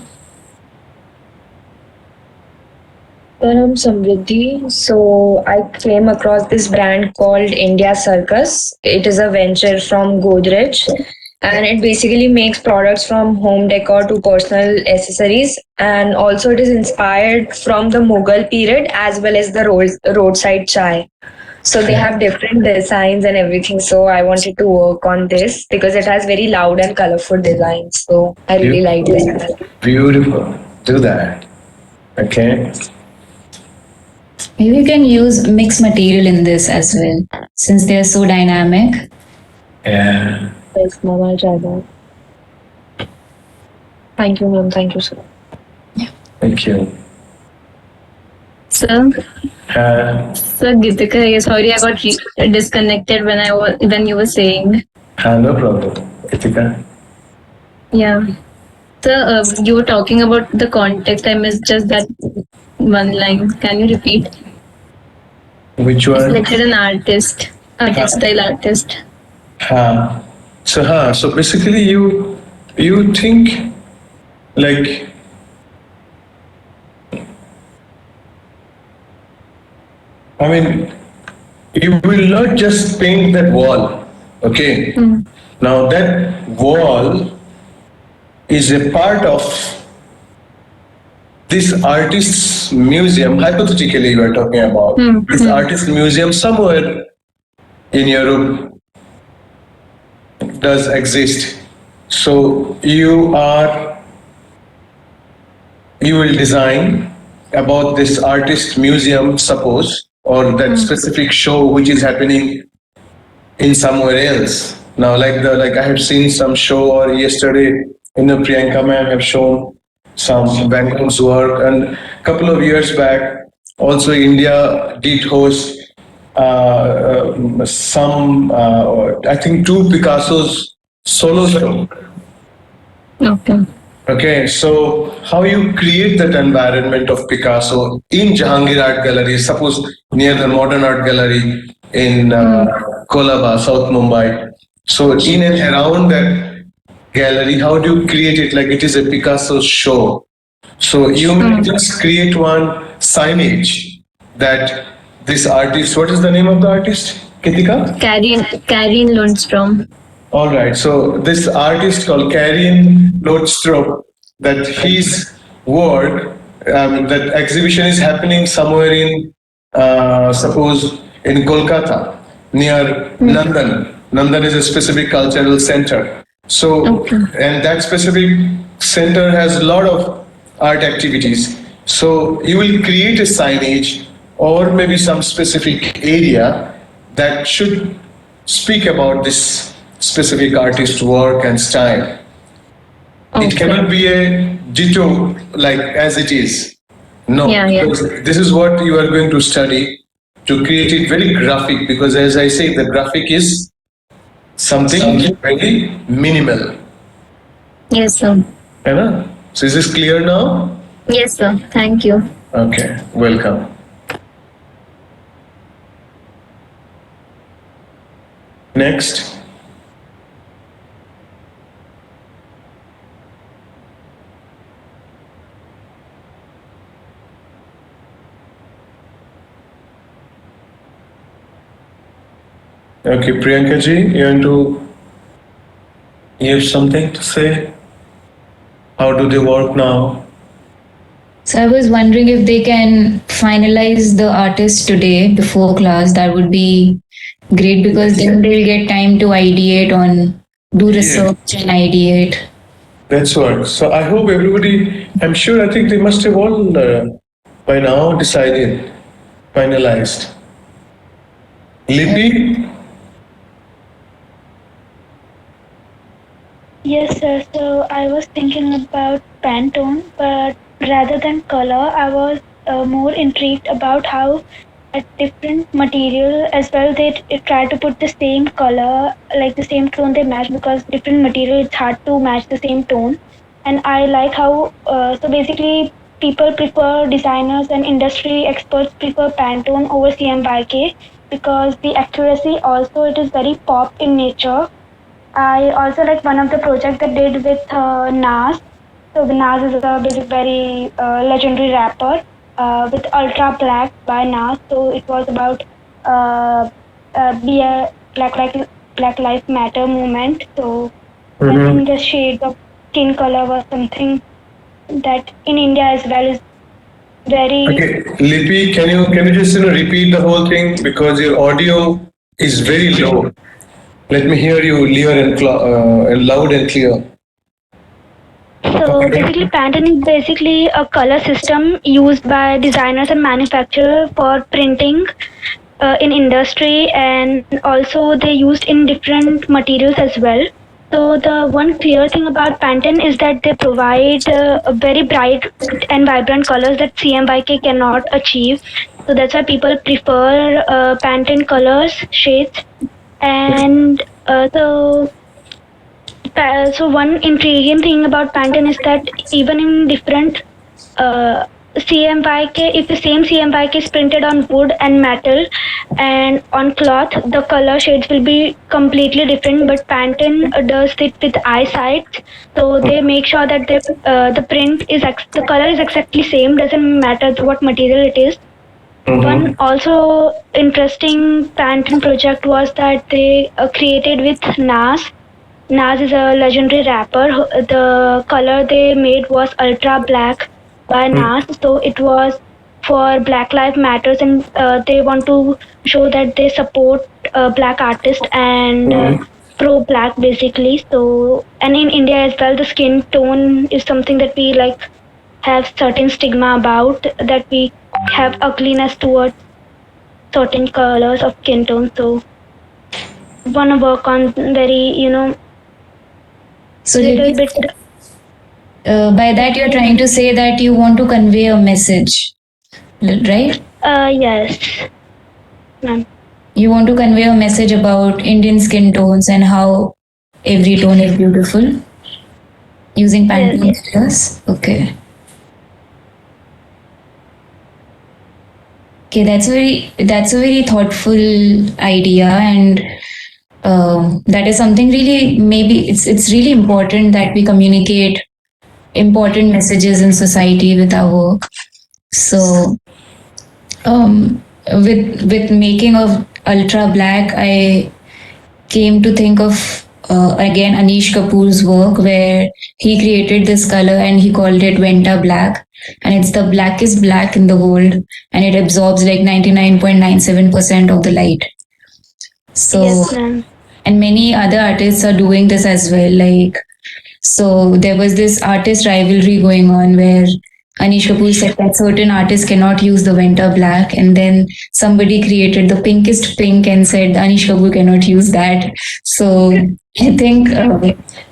I'm Samriddhi. So I came across this brand called India Circus. It is a venture from Godrej, and it basically makes products from home decor to personal accessories. And also, it is inspired from the Mughal period as well as the roadside chai. So they have different designs and everything. So I wanted to work on this because it has very loud and colorful designs. So I really like it. Beautiful. Do that. Okay. Maybe you can use mixed material in this as well, since they are so dynamic. Yeah. Yes, ma'am, I'll try that. Thank you, ma'am. Thank you, sir. Thank you. Sir, Uh, Sir Gitika, sorry I got disconnected when you were saying. no problem. Itika. Yeah. Sir, you were talking about the context. I missed just that one line. Can you repeat? Which You one? selected an artist, a textile artist. So basically you think like I mean you will not just paint that wall, okay? Now that wall is a part of this artist's museum, hypothetically you are talking about. This artist museum somewhere in Europe does exist. So you will design about this artist museum, suppose, or that specific show which is happening in somewhere else. Now, like I have seen some show, or yesterday, Priyanka ma'am have shown some Van Gogh's work, and a couple of years back, also India did host some, I think 2 Picasso's solo stroke. Okay. Okay, so how you create that environment of Picasso in Jahangir Art Gallery, suppose near the Modern Art Gallery in Kolaba, South Mumbai. So in and around that gallery, how do you create it like it is a Picasso show? So you may just create one signage that this artist, what is the name of the artist? Kitika? Karin Lundstrom. All right. So this artist called Karin Lodström, that his work, that exhibition is happening somewhere in, suppose in Kolkata, near Nandan. Nandan is a specific cultural center. So, and that specific center has a lot of art activities. So you will create a signage or maybe some specific area that should speak about this specific artist's work and style. It cannot be a ditto like as it is. No, because this is what you are going to study to create it very graphic, because as I say, the graphic is something very minimal. Yes, sir. Right? So is this clear now? Yes, sir. Thank you. Okay, welcome. Next. Okay, Priyanka ji, you want to have something to say? How do they work now? So I was wondering if they can finalize the artist today before class. That would be great, because then they'll get time to ideate on, do research and ideate. That's what. So I hope everybody, I'm sure, I think they must have all by now decided, finalized. Lippy? Yes, sir. So I was thinking about Pantone, but rather than color, I was more intrigued about how at different material as well they try to put the same color, like the same tone they match, because different material it's hard to match the same tone. And I like how so basically people prefer, designers and industry experts prefer Pantone over CMYK because the accuracy also it is very pop in nature. I also like one of the projects that did with Nas. So the Nas is a very legendary rapper with Ultra Black by Nas. So it was about be a Black Lives Matter movement. So I think the shade of skin color was something that in India as well is very. Okay, Lippy, can you just repeat the whole thing, because your audio is very low. Let me hear you loud and clear. So basically Pantone is basically a color system used by designers and manufacturers for printing in industry, and also they used in different materials as well. So the one clear thing about Pantone is that they provide a very bright and vibrant colors that CMYK cannot achieve. So that's why people prefer Pantone colors, shades. And so one intriguing thing about Pantone is that even in different CMYK, if the same CMYK is printed on wood and metal and on cloth, the color shades will be completely different. But Pantone does it with eyesight, so they make sure that the print is the color is exactly same. Doesn't matter what material it is. One also interesting Pantone project was that they created with Nas. Nas is a legendary rapper. The color they made was Ultra Black by Nas. So it was for Black Lives Matters, and they want to show that they support black artists and pro-black basically. So, and in India as well, the skin tone is something that we like have certain stigma about, that we have ugliness towards certain colors of skin tone. So wanna work on very, So little bit. by that you're trying to say that you want to convey a message, right? Yes, ma'am. You want to convey a message about Indian skin tones and how every tone is beautiful. Using Pantone Yes. colors. Okay. Okay, that's a very thoughtful idea, and that is something really, maybe it's really important that we communicate important messages in society with our work. So with making of Ultra Black, I came to think of again Anish Kapoor's work, where he created this color and he called it Venta Black, and it's the blackest black in the world, and it absorbs like 99.97% of the light. So Yes, ma'am. and many other artists are doing this as well. Like, so there was this artist rivalry going on where Anish Kapoor said that certain artists cannot use the Venta Black, and then somebody created the pinkest pink and said Anish Kapoor cannot use that. So I think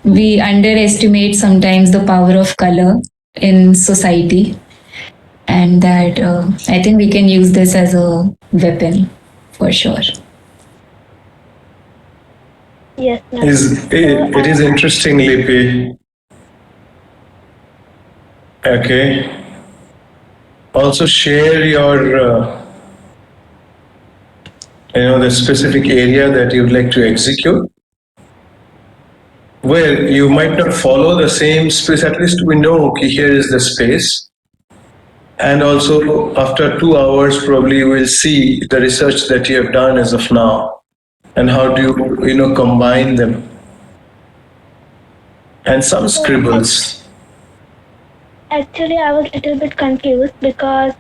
we underestimate sometimes the power of color in society, and that I think we can use this as a weapon for sure. Yes, ma'am. It is interesting, Lipi. Okay. Also share your, the specific area that you'd like to execute. Where you might not follow the same space, at least we know, okay, here is the space. And also after 2 hours, probably you will see the research that you have done as of now. And how do you, combine them? And some scribbles. Actually, I was a little bit confused because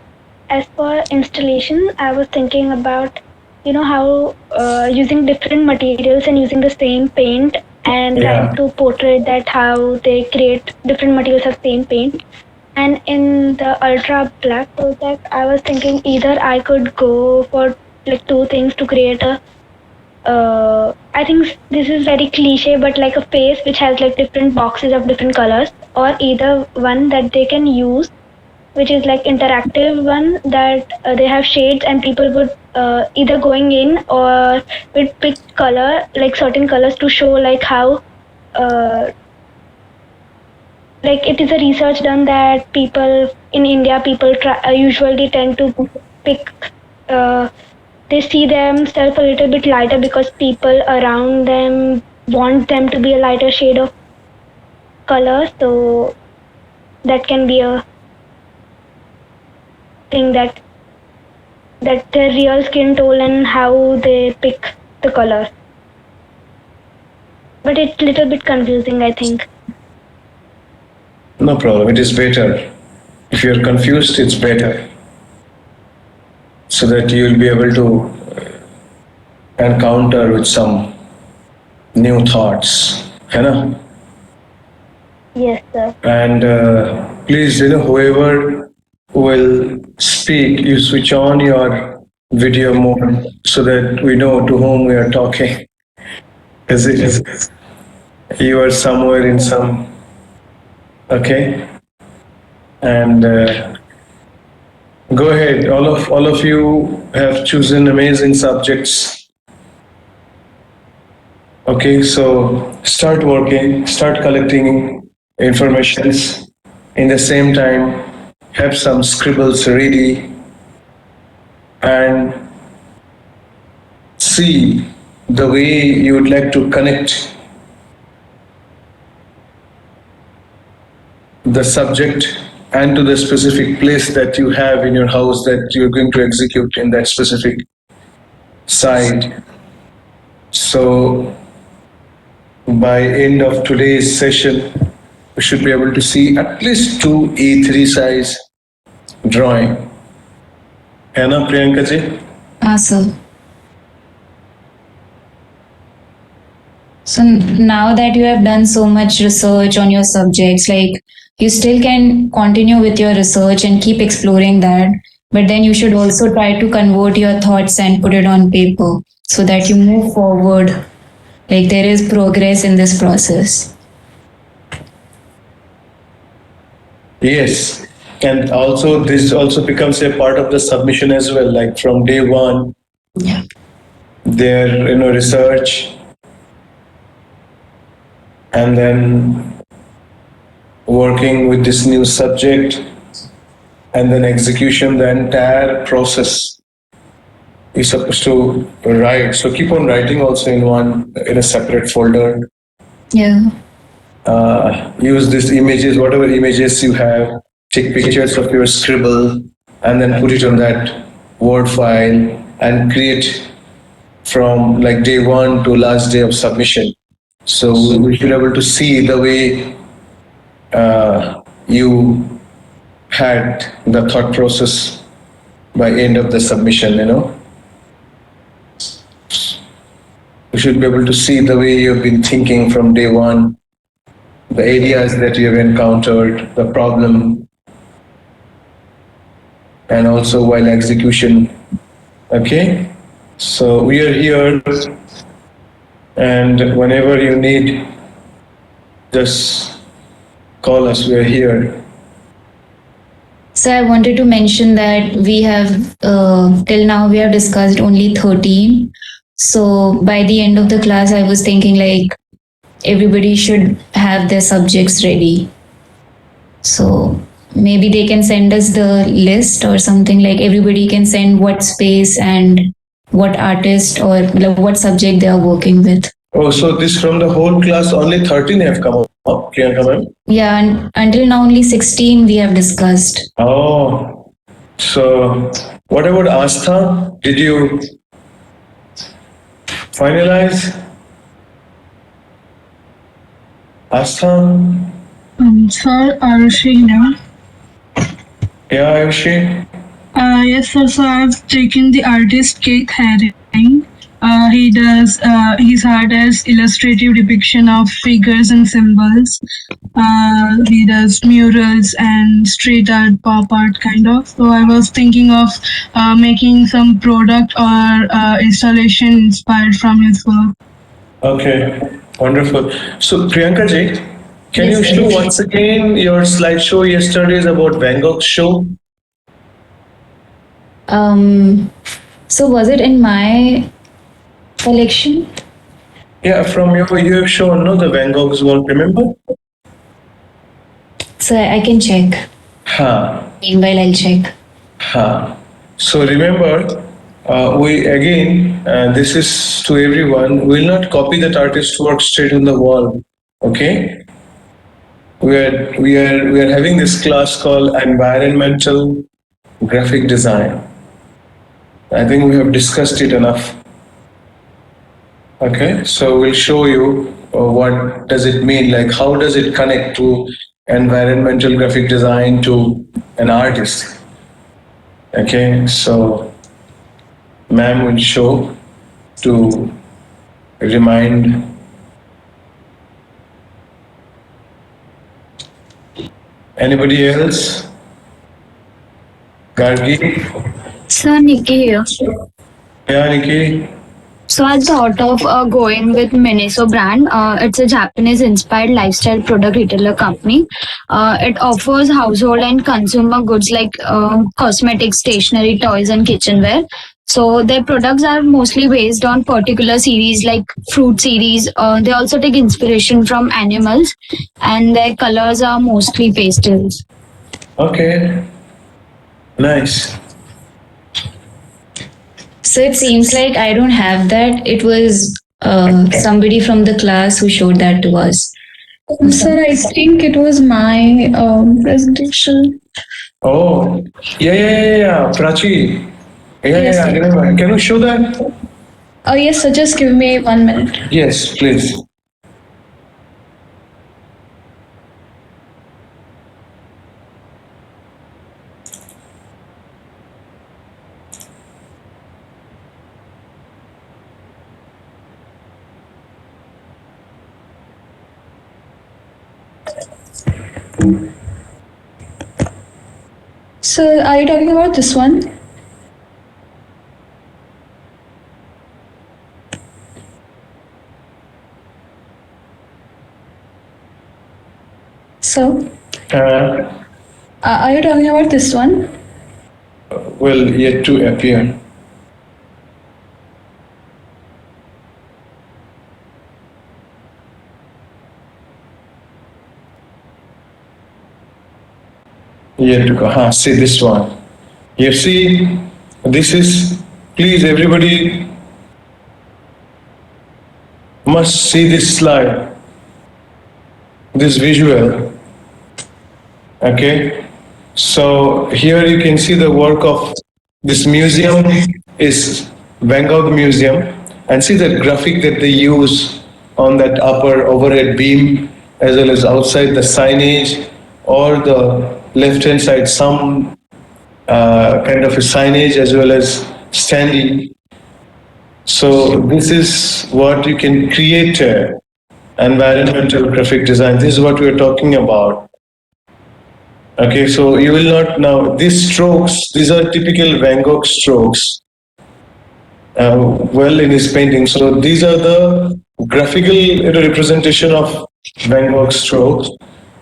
as for installation, I was thinking about, how using different materials and using the same paint and Yeah. trying to portray that how they create different materials of same paint. And in the Ultra Black project, I was thinking either I could go for like two things to create a I think this is very cliche, but like a face which has like different boxes of different colors, or either one that they can use, which is like interactive one that they have shades and people would either going in or would pick color, like certain colors to show like how like it is a research done that people in India usually tend to pick they see themselves a little bit lighter because people around them want them to be a lighter shade of color. So that can be a thing that their real skin tone and how they pick the color. But it's a little bit confusing, I think. No problem, it is better. If you're confused, it's better. So that you'll be able to encounter with some new thoughts. You know? Yes, sir. And please, whoever will speak, you switch on your video mode so that we know to whom we are talking. Is it you are somewhere in some, okay? And go ahead. All of you have chosen amazing subjects. Okay, so start working, start collecting informations. In the same time, have some scribbles ready and see the way you would like to connect the subject and to the specific place that you have in your house that you're going to execute in that specific site. So by end of today's session, we should be able to see at least 2 A3 size drawing. है ना Priyanka ji? Awesome. So now that you have done so much research on your subjects, like you still can continue with your research and keep exploring that, but then you should also try to convert your thoughts and put it on paper so that you move forward. Like there is progress in this process. Yes. And also this also becomes a part of the submission as well, like from day one, Yeah. their research and then working with this new subject, and then execution, the entire process you're supposed to write. So keep on writing also in a separate folder. Yeah. Use these images, whatever images you have, take pictures of your scribble and then put it on that Word file and create from like day one to last day of submission. So we should be able to see the way you had the thought process by end of the submission, you know. We should be able to see the way you've been thinking from day one, the areas that you have encountered, the problem, and also while execution. Okay, so we are here, and whenever you need, just call us. We are here. So I wanted to mention that we have, till now, we have discussed only 13. So by the end of the class, I was thinking like everybody should have their subjects ready. So maybe they can send us the list or something, like everybody can send what space and what artist or like what subject they are working with. Oh, so this from the whole class, only 13 have come up, Priyanka ma'am? Yeah, and until now only 16 we have discussed. Oh, so what about Astha? Did you finalize? Astha? Sir, Arushi now. Yeah, Ayushi? Yes, sir. So I've taken the artist Keith Haring. His art as illustrative depiction of figures and symbols. He does murals and street art, pop art kind of. So I was thinking of making some product or installation inspired from his work. Okay, wonderful. So Priyanka ji, can you show once again your slideshow yesterday's about Van Gogh's show? So was it in my collection? Yeah, from you have shown, no, the Van Gogh's one, remember? So I can check. Meanwhile, I'll check. So remember, we again, this is to everyone, we will not copy that artist's work straight on the wall, okay? We are having this class called Environmental Graphic Design. I think we have discussed it enough. Okay, so we'll show you what does it mean, like how does it connect to environmental graphic design to an artist. Okay, so ma'am will show to remind. Anybody else? Gargi? So Nikki here. Yeah, Nikki? So I thought of going with Miniso brand. It's a Japanese-inspired lifestyle product retailer company. It offers household and consumer goods like cosmetics, stationery, toys, and kitchenware. So their products are mostly based on particular series like fruit series. They also take inspiration from animals, and their colors are mostly pastels. Okay, nice. So it seems like I don't have that. It was somebody from the class who showed that to us. Sir, I think it was my presentation. Oh, yeah. Prachi. Yeah, I remember. Can you show that? Oh yes, sir. Just give me 1 minute. Yes, please. So, are you talking about this one? So, are you talking about this one? Well, yet to appear. Yet to go. See this one. You see, this is, please everybody must see this slide, this visual. Okay, so here you can see the work of this museum is Van Gogh Museum, and see the graphic that they use on that upper overhead beam, as well as outside the signage, or the left hand side some kind of a signage as well as standee. So this is what you can create, environmental graphic design. This is what we are talking about. Okay, so you will not now, these strokes, these are typical Van Gogh strokes, well in his painting. So these are the graphical representation of Van Gogh strokes.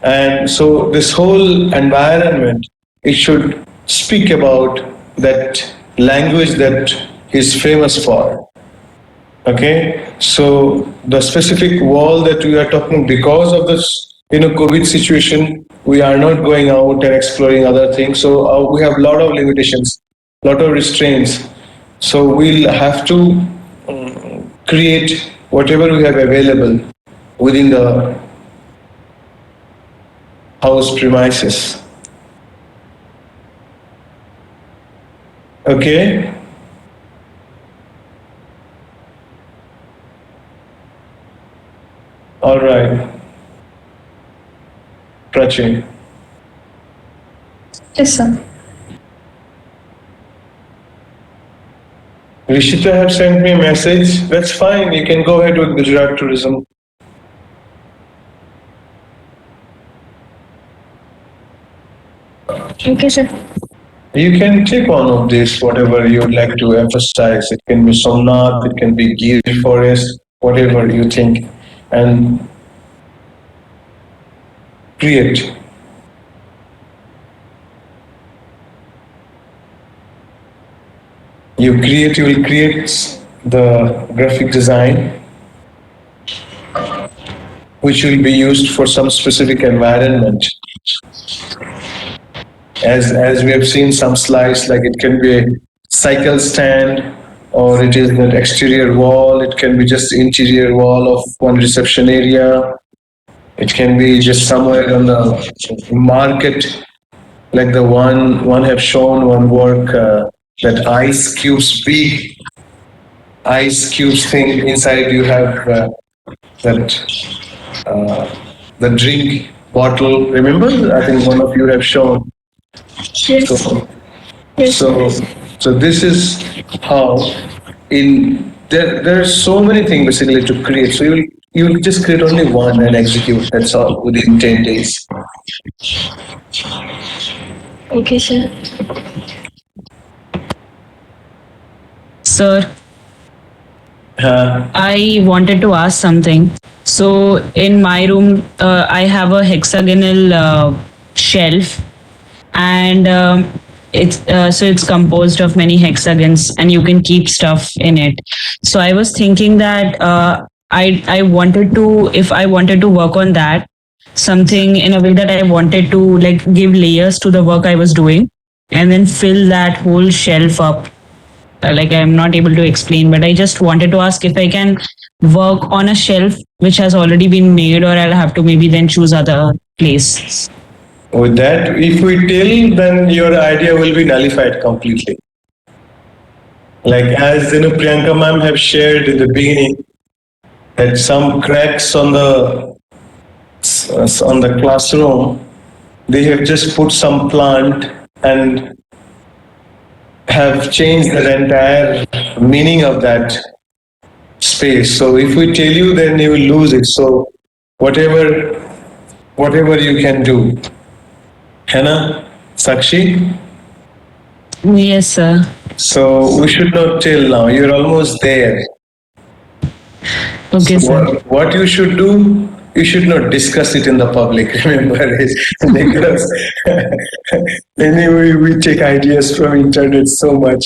And so this whole environment, it should speak about that language that he's famous for. Okay, so the specific wall that we are talking, because of this, COVID situation, we are not going out and exploring other things. So we have a lot of limitations, lot of restraints. So we'll have to create whatever we have available within the house premises. Okay. All right. Prachi. Yes, sir. Rishita have sent me a message. That's fine. You can go ahead with Gujarat tourism. Okay, sir. You can take one of these, whatever you would like to emphasize. It can be Somnath, it can be Gir Forest, whatever you think, and create. You will create the graphic design, which will be used for some specific environment. As we have seen some slides, like it can be a cycle stand, or it is that exterior wall, it can be just the interior wall of one reception area, it can be just somewhere on the market, like the one have shown one work, that ice cubes, big ice cubes thing, inside you have the drink bottle, remember? I think one of you have shown. Yes. So this is how there are so many things basically to create. So you'll just create only one and execute. That's all within 10 days. Okay, sir. Sir, Uh, I wanted to ask something. So in my room, I have a hexagonal shelf, and it's composed of many hexagons, and you can keep stuff in it. So I was thinking that I wanted to, if I wanted to work on that, something in a way that I wanted to like give layers to the work I was doing, and then fill that whole shelf up. Like I'm not able to explain, but I just wanted to ask if I can work on a shelf which has already been made, or I'll have to maybe then choose other place. with that, if we tell, then your idea will be nullified completely. Like as Priyanka ma'am have shared in the beginning, that some cracks on the classroom, they have just put some plant and have changed the entire meaning of that space. So if we tell you, then you will lose it. So whatever you can do. Hannah, Sakshi? Yes, sir. So we should not tell now. You're almost there. Okay, sir. What you should do, you should not discuss it in the public. Remember, because anyway, we take ideas from internet so much.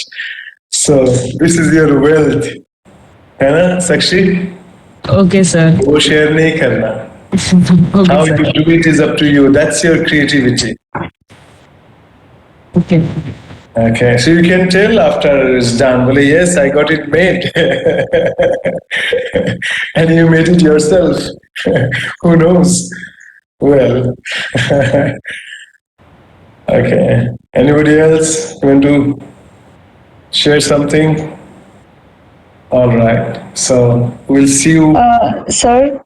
So this is your wealth, है ना, Sakshi? Okay, sir. वो share नहीं करना. How Okay, sir. you do it is up to you. That's your creativity. Okay. Okay, so you can tell after it's done. Well, yes, I got it made, and you made it yourself. Who knows? Well, okay. Anybody else want to share something? All right. So we'll see you. Sir,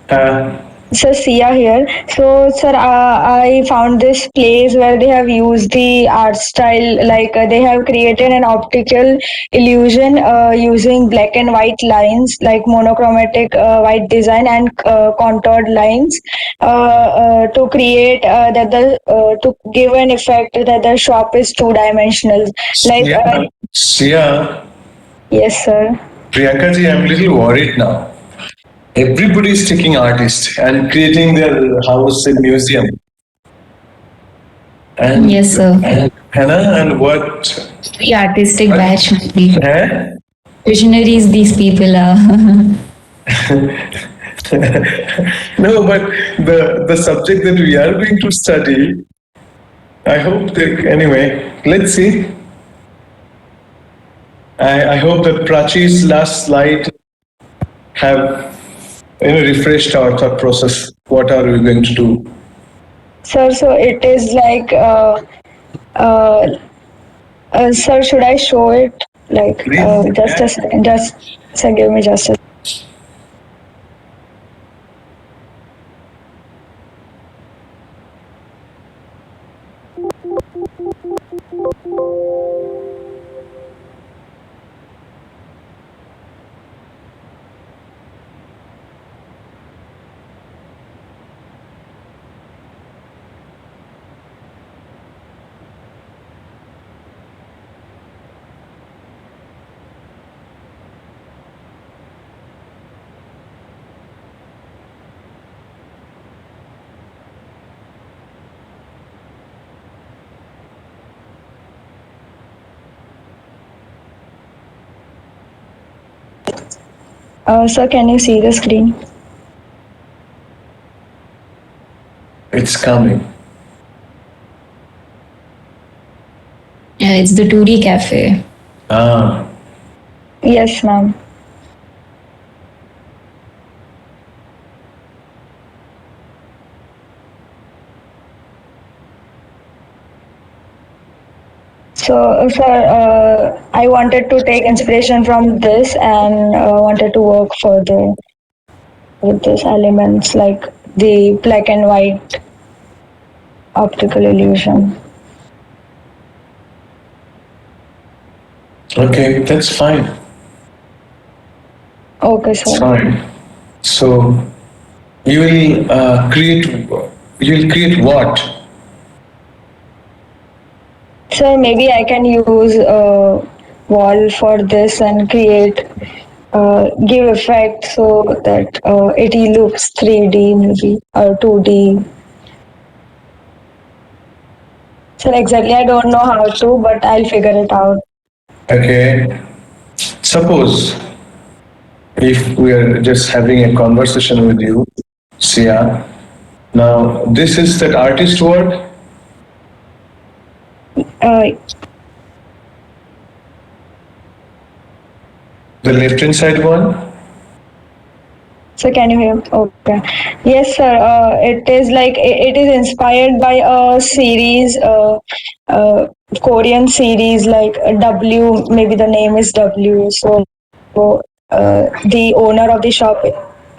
Uh, Sir, Sia here. So, sir, I found this place where they have used the art style, like they have created an optical illusion using black and white lines, like monochromatic white design and contoured lines, to create to give an effect that the shop is two-dimensional. Like, Sia, yes, sir. Priyanka ji, I'm a little worried now. Everybody is taking artist and creating their house in museum. And Yes, sir. Hannah, and what? Very artistic batch, maybe. Eh? Visionaries these people are. No, but the subject that we are going to study, I hope that anyway. Let's see. I hope that Prachi's last slide have refreshed our thought process. What are we going to do? Sir, so it is like, sir, should I show it? Like, Please. just a second, just, sir, give me just a sir, can you see the screen? It's coming. Yeah, it's the 2D cafe. Ah, Yes, ma'am. So, sir, I wanted to take inspiration from this and wanted to work further with these elements like the black and white optical illusion. okay, that's fine. Okay, sir. Fine. So you will create what? So maybe I can use a wall for this and create, give effect so that it looks 3D maybe or 2D. So exactly, I don't know how to, but I'll figure it out. Okay. Suppose if we are just having a conversation with you, Sia. Now this is that artist work. Uh, The left hand side one. so can you hear? Okay. Yes, sir. It is like it is inspired by a series, Korean series like W. Maybe the name is W. So the owner of the shop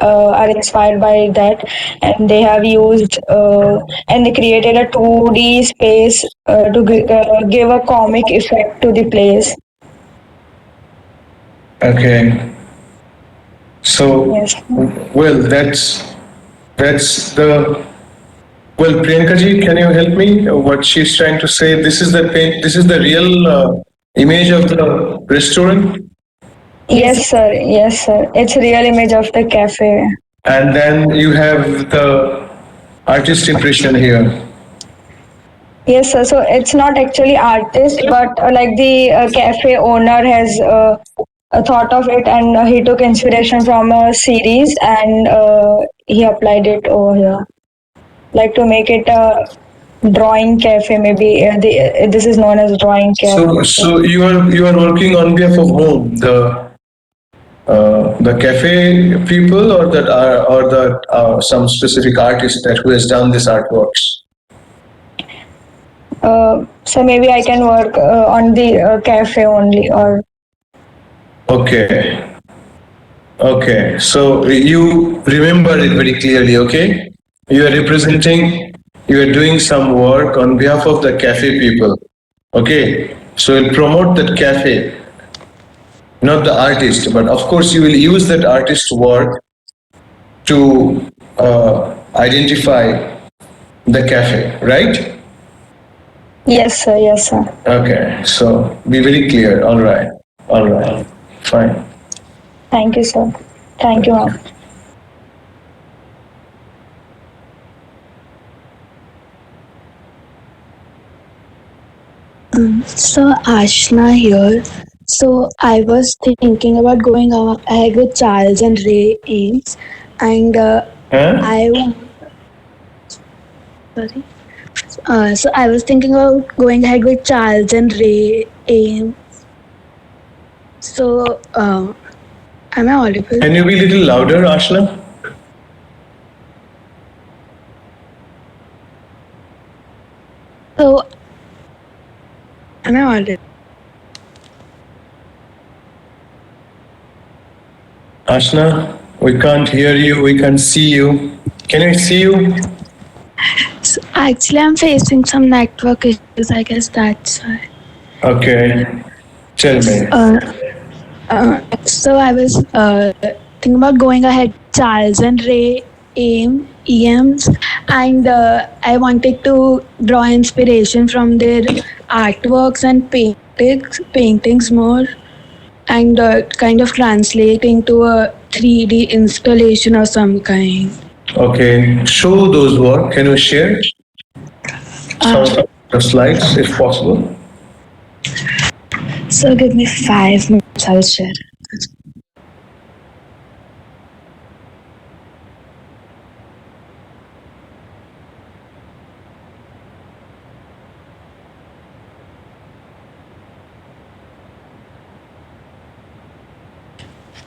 are inspired by that, and they have used and they created a 2D space to give a comic effect to the place. Okay. So Yes. well, that's the well, Priyanka ji, can you help me? What she's trying to say? This is the paint. This is the real image of the restaurant, Yes, sir. Yes, sir. It's real image of the cafe. and then you have the artist impression here. Yes, sir. So it's not actually artist, but like the cafe owner has thought of it, and he took inspiration from a series and he applied it over here, like to make it drawing cafe. Maybe this is known as drawing cafe. So you are working on behalf of whom? The cafe people, or the some specific artist that who has done this artworks? So maybe I can work on the cafe only, or Okay. Okay. So you remember it very clearly. Okay. You are representing. You are doing some work on behalf of the cafe people. Okay. So you'll promote that cafe, not the artist, but of course you will use that artist's work to identify the cafe, right? yes, sir. Yes, sir. Okay, so be very clear. All right, fine. Thank you, sir. Thank you, ma'am. So Ashna here. So I was thinking about going ahead with Charles and Ray Ames, and Huh? I sorry. So I was thinking about going ahead with Charles and Ray Ames. So am I audible? Can you be a little louder, Ashna? So am I audible? Ashna, we can't hear you. We can't see you. Can we see you? So actually, I'm facing some network issues. I guess that's why. Okay. Tell me. So I was thinking about going ahead Charles and Ray EMs, and I wanted to draw inspiration from their artworks and paintings more, and kind of translate into a 3D installation of some kind. Okay. Show those work. Can you share some of the slides, if possible? So give me 5 minutes. I'll share.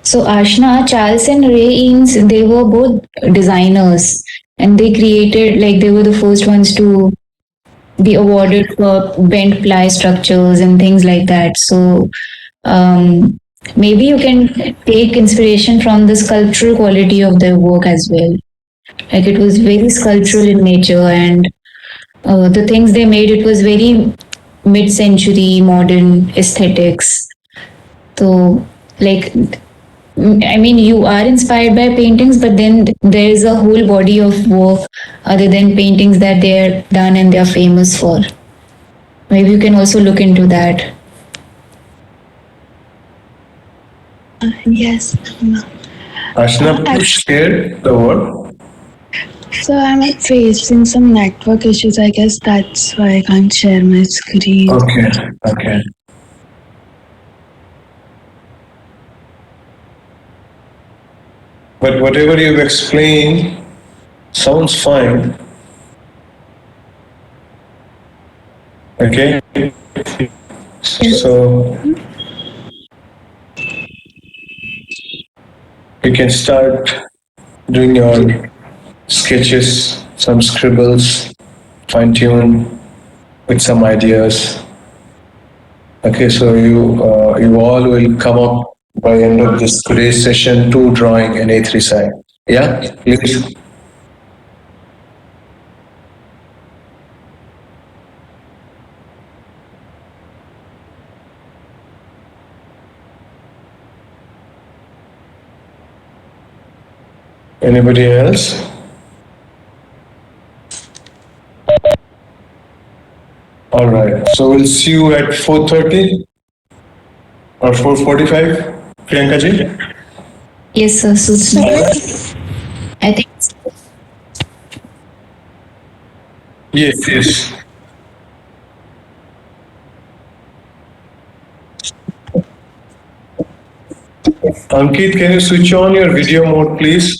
So Ashna, Charles and Ray Eames, they were both designers, and they created, like, they were the first ones to be awarded for bent ply structures and things like that. So maybe you can take inspiration from the sculptural quality of their work as well. Like, it was very sculptural in nature, and the things they made, it was very mid-century modern aesthetics. So, like, I mean, you are inspired by paintings, but then there is a whole body of work other than paintings that they're done and they're famous for. Maybe you can also look into that. Yes. Ashna, please share the work. So I'm facing some network issues. I guess that's why I can't share my screen. Okay. But whatever you've explained sounds fine. Okay? So you can start doing your sketches, some scribbles, fine tune with some ideas. Okay, so you all will come up by end of this today's session to drawing an A3 side. Yeah, please. Anybody else? All right. So we'll see you at 4:30 or 4:45. Priyanka ji? Yes, sir. Suits me. I think Yes. Ankit, can you switch on your video mode, please?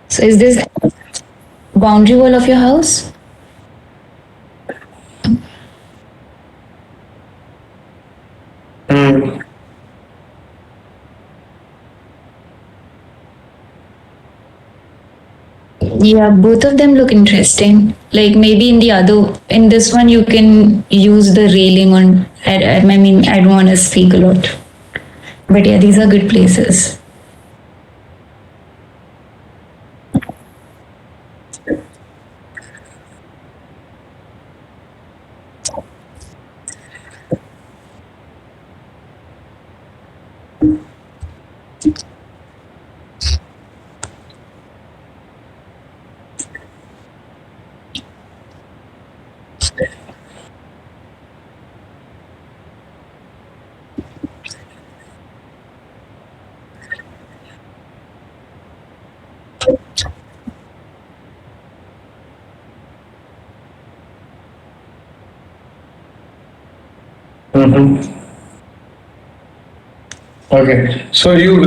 So is this boundary wall of your house? Yeah, both of them look interesting. Like maybe in this one you can use the railing on. I mean, I don't want to speak a lot, but yeah, these are good places. Okay, so you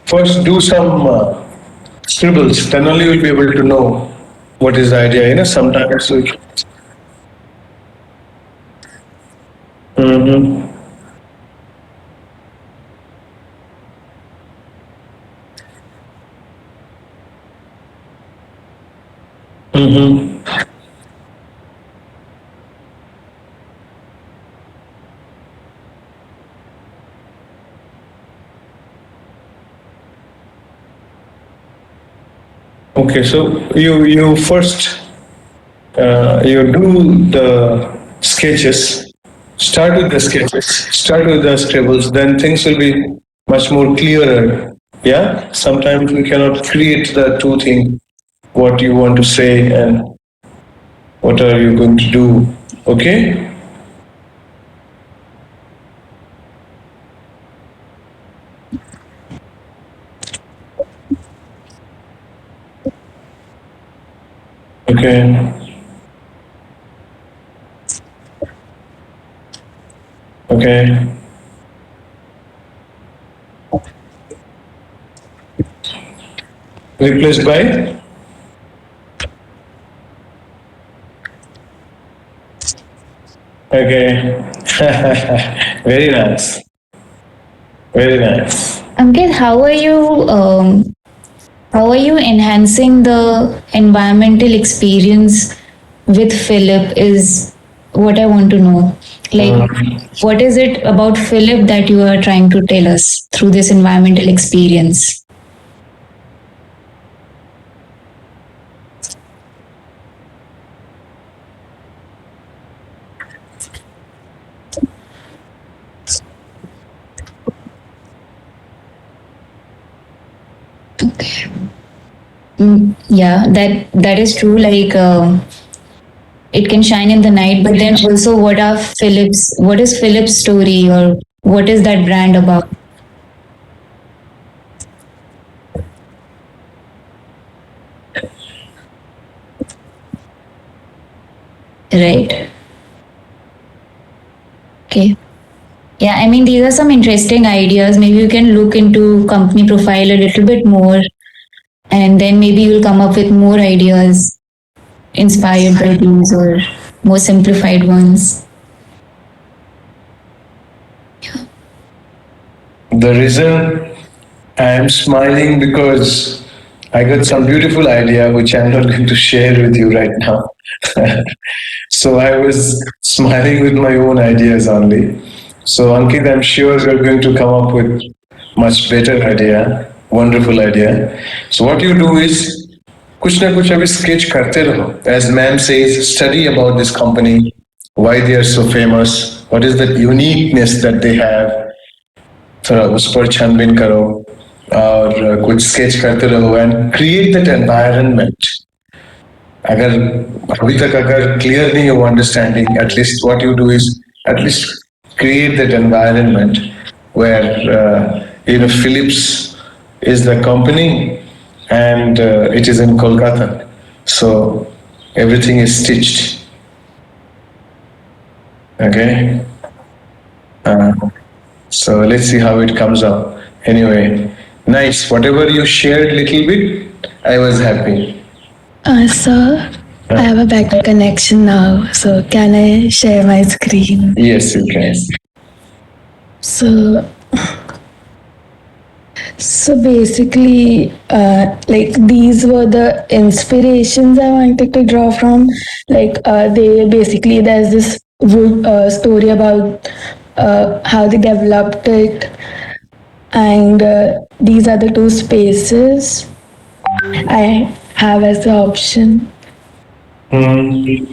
first do some scribbles, then only you'll be able to know what is the idea. Sometimes we. Mm-hmm. Mm-hmm. Okay, so you first you do the sketches. Start with the sketches. Start with the scribbles. Then things will be much more clearer. Yeah. Sometimes we cannot create the two things. What you want to say and what are you going to do? Okay. Okay. Okay. Replaced by? Okay. Very nice. Very nice. Ankit, how are you enhancing the environmental experience with Philip is what I want to know. Like, what is it about Philip that you are trying to tell us through this environmental experience? Okay. Yeah, that is true. Like, it can shine in the night, but then also, what is Philip's story, or what is that brand about? Right. Okay. Yeah, I mean, these are some interesting ideas. Maybe you can look into company profile a little bit more, and then maybe you'll come up with more ideas inspired by these or more simplified ones. The reason I am smiling because I got some beautiful idea which I'm not going to share with you right now. So I was smiling with my own ideas only. So Ankit, I'm sure you're going to come up with much better idea, wonderful idea. So what you do is कुछ ना कुछ अभी sketch करते रहो. As ma'am says, study about this company, why they are so famous, what is the uniqueness that they have. थोड़ा उस पर छानबीन करो और कुछ स्केच करते रहो एंड क्रिएट दैट एनवायरनमेंट. अगर अभी तक अगर क्लियर नहीं हो understanding, at least what you do is at least create that environment where Philips is the company and it is in Kolkata, so everything is stitched. Okay. So let's see how it comes up. Anyway, Nice. Whatever you shared little bit, I was happy. Sir, I have a better connection now, so can I share my screen? Yes, you can. So, so basically, like these were the inspirations I wanted to draw from. Like, they basically there's this wood story about how they developed it, and these are the two spaces I have as the option. Hmm.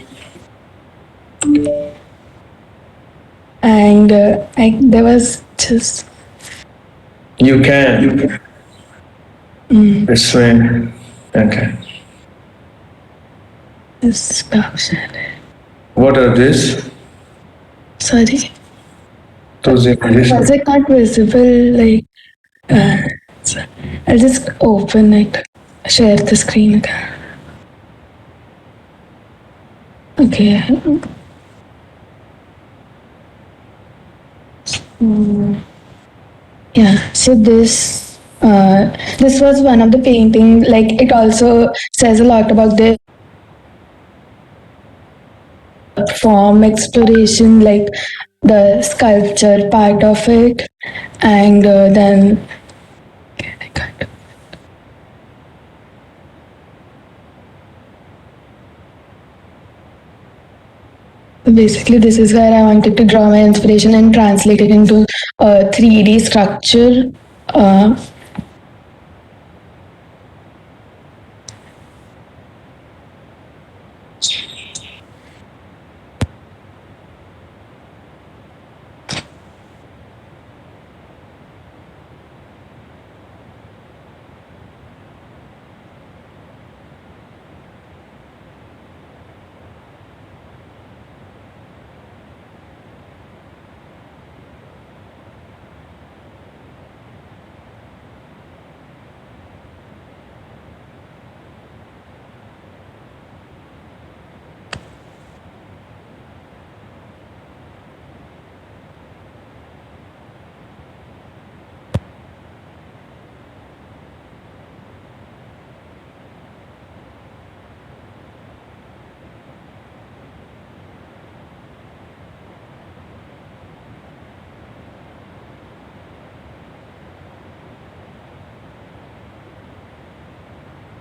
And there was just You can. This way. Okay. this option. What are these? Sorry, Those images. was it not visible? Like, so I'll just open it, share the screen again. Okay. Yeah. So this was one of the painting. Like, it also says a lot about the form exploration, like the sculpture part of it, and then basically this is where I wanted to draw my inspiration and translate it into a 3D structure.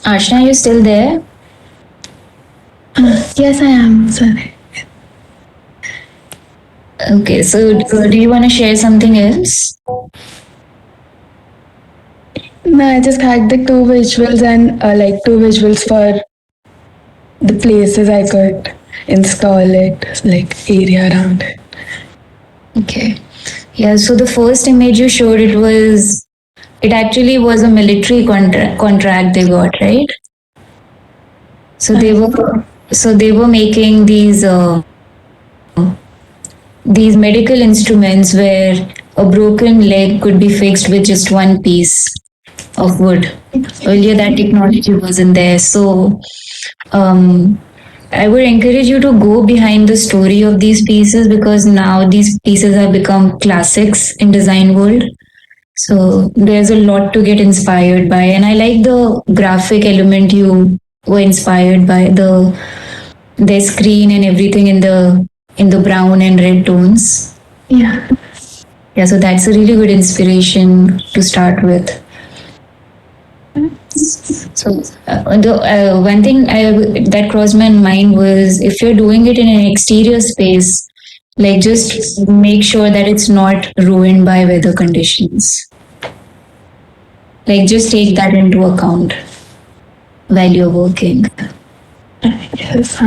Ashna, you still there? Yes, I am. Sorry. Okay, so do you want to share something else? No, I just had the two visuals and like two visuals for the places I could install it, like area around it. Okay. Yeah, so the first image you showed, it actually was a military contract they got, right? So they were making these medical instruments where a broken leg could be fixed with just one piece of wood. Earlier, that technology wasn't there. So, I would encourage you to go behind the story of these pieces because now these pieces have become classics in design world. So there's a lot to get inspired by, and I like the graphic element you were inspired by their screen and everything in the brown and red tones. Yeah. Yeah, so that's a really good inspiration to start with. So the one thing that crossed my mind was if you're doing it in an exterior space, like just make sure that it's not ruined by weather conditions. Like just take that into account while you're working. Yes,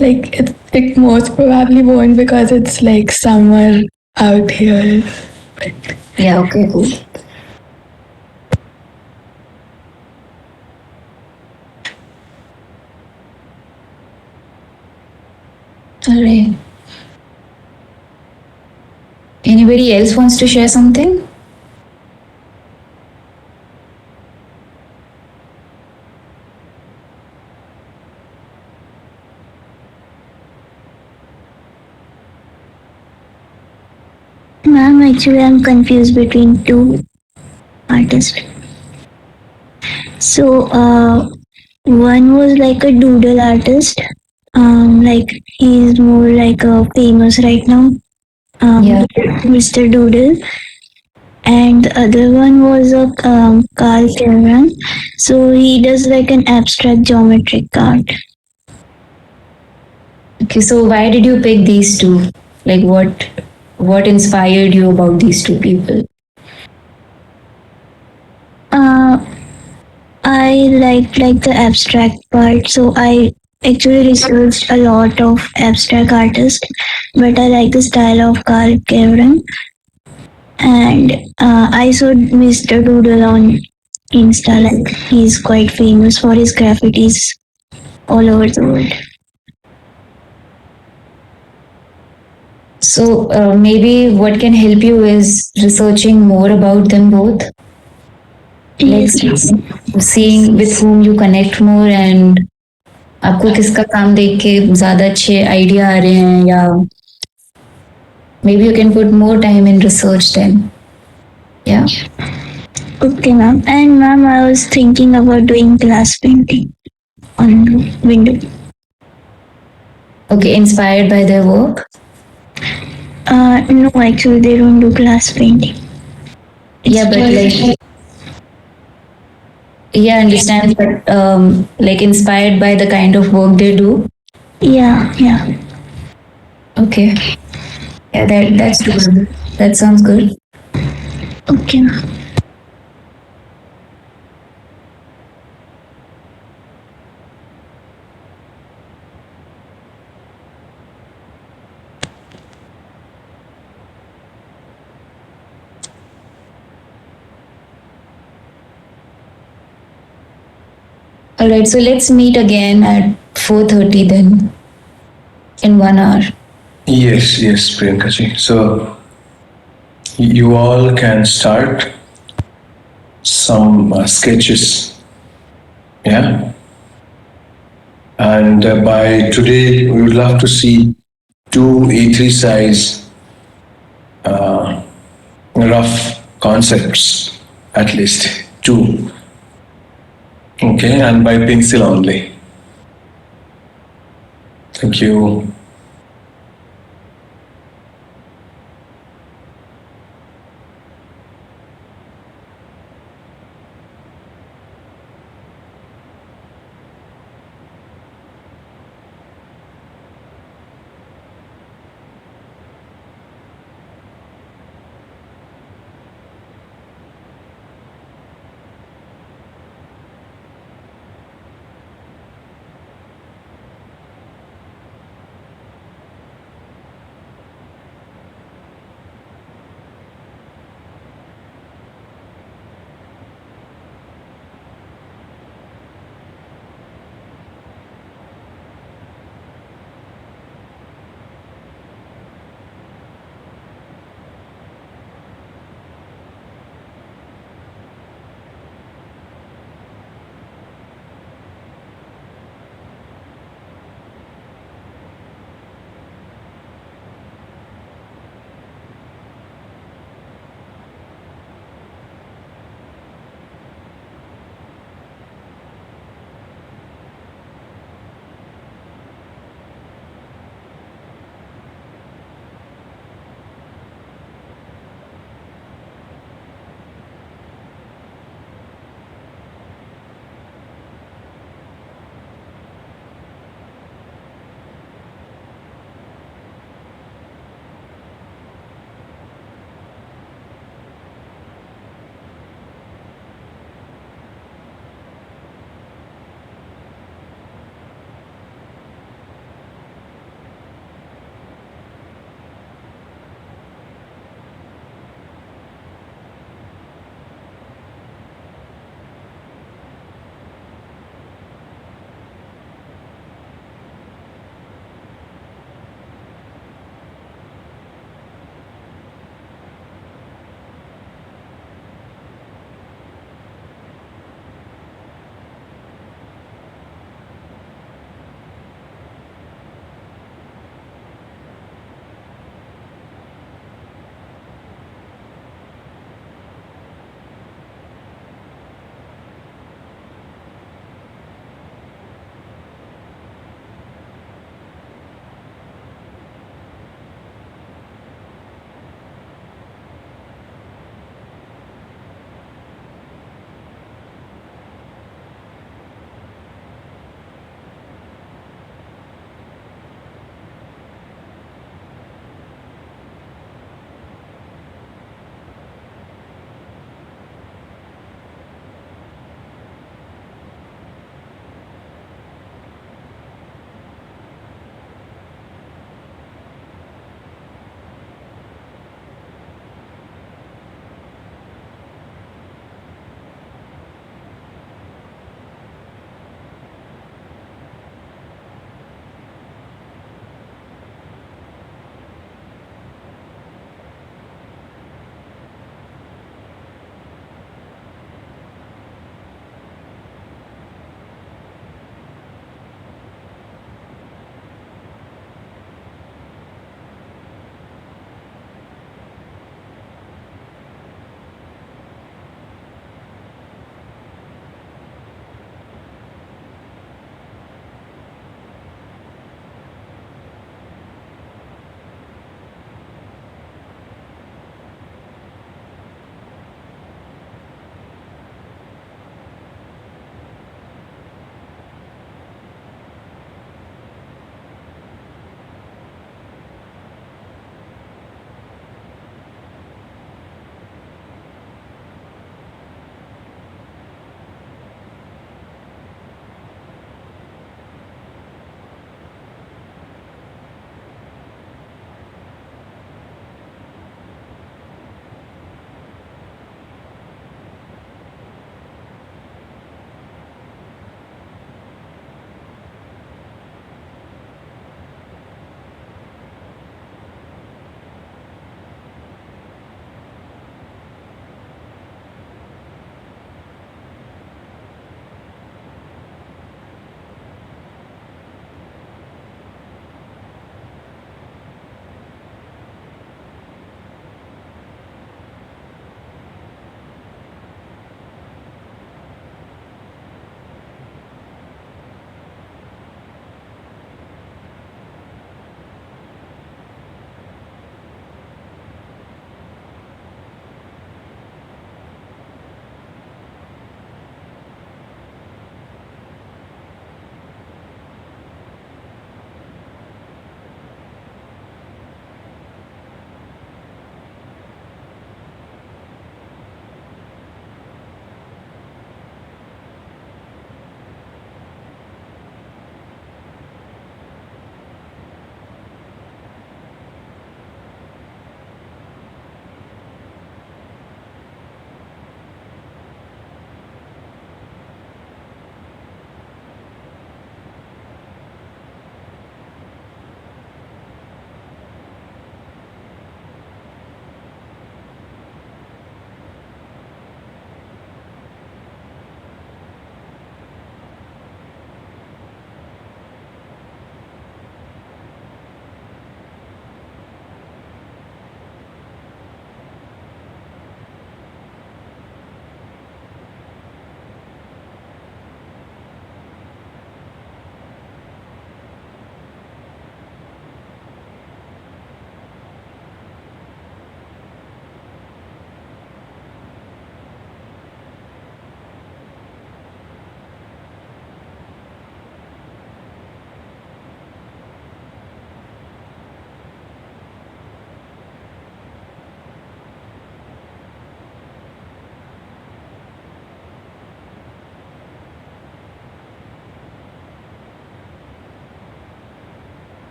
like it most probably won't because it's like summer out here. Yeah, okay, cool. All right. Anybody else wants to share something? Ma'am, actually, I'm confused between two artists. So one was like a doodle artist. Like he's more like a famous right now. Yeah. Mr. Doodle. And the other one was a Carl Cameron. So he does like an abstract geometric art. Okay, so why did you pick these two? Like what inspired you about these two people? Uh, I like the abstract part, so I actually researched a lot of abstract artists, but I like the style of Carl Cameron. And I saw Mr. Doodle on Insta, like he's quite famous for his graffitis all over the world. So maybe what can help you is researching more about them both. Like Yes. seeing with whom you connect more and आपको किसका काम देख के ज्यादा अच्छे idea आ रहे हैं या maybe you can put more time in research then. Yeah. Okay, ma'am. And ma'am, I was thinking about doing glass painting on the window. Okay, inspired by their work. No, actually, they don't do glass painting. Yeah, but like yeah, I understand, but like inspired by the kind of work they do. Yeah. Okay. Yeah, that's doable. That sounds good. Okay, ma'am. All right, so let's meet again at 4:30 then, in 1 hour. Yes, Priyanka ji. So you all can start some sketches. Yeah. And by today, we would love to see two A3 size rough concepts, at least two. Okay, and by pencil only. Thank you.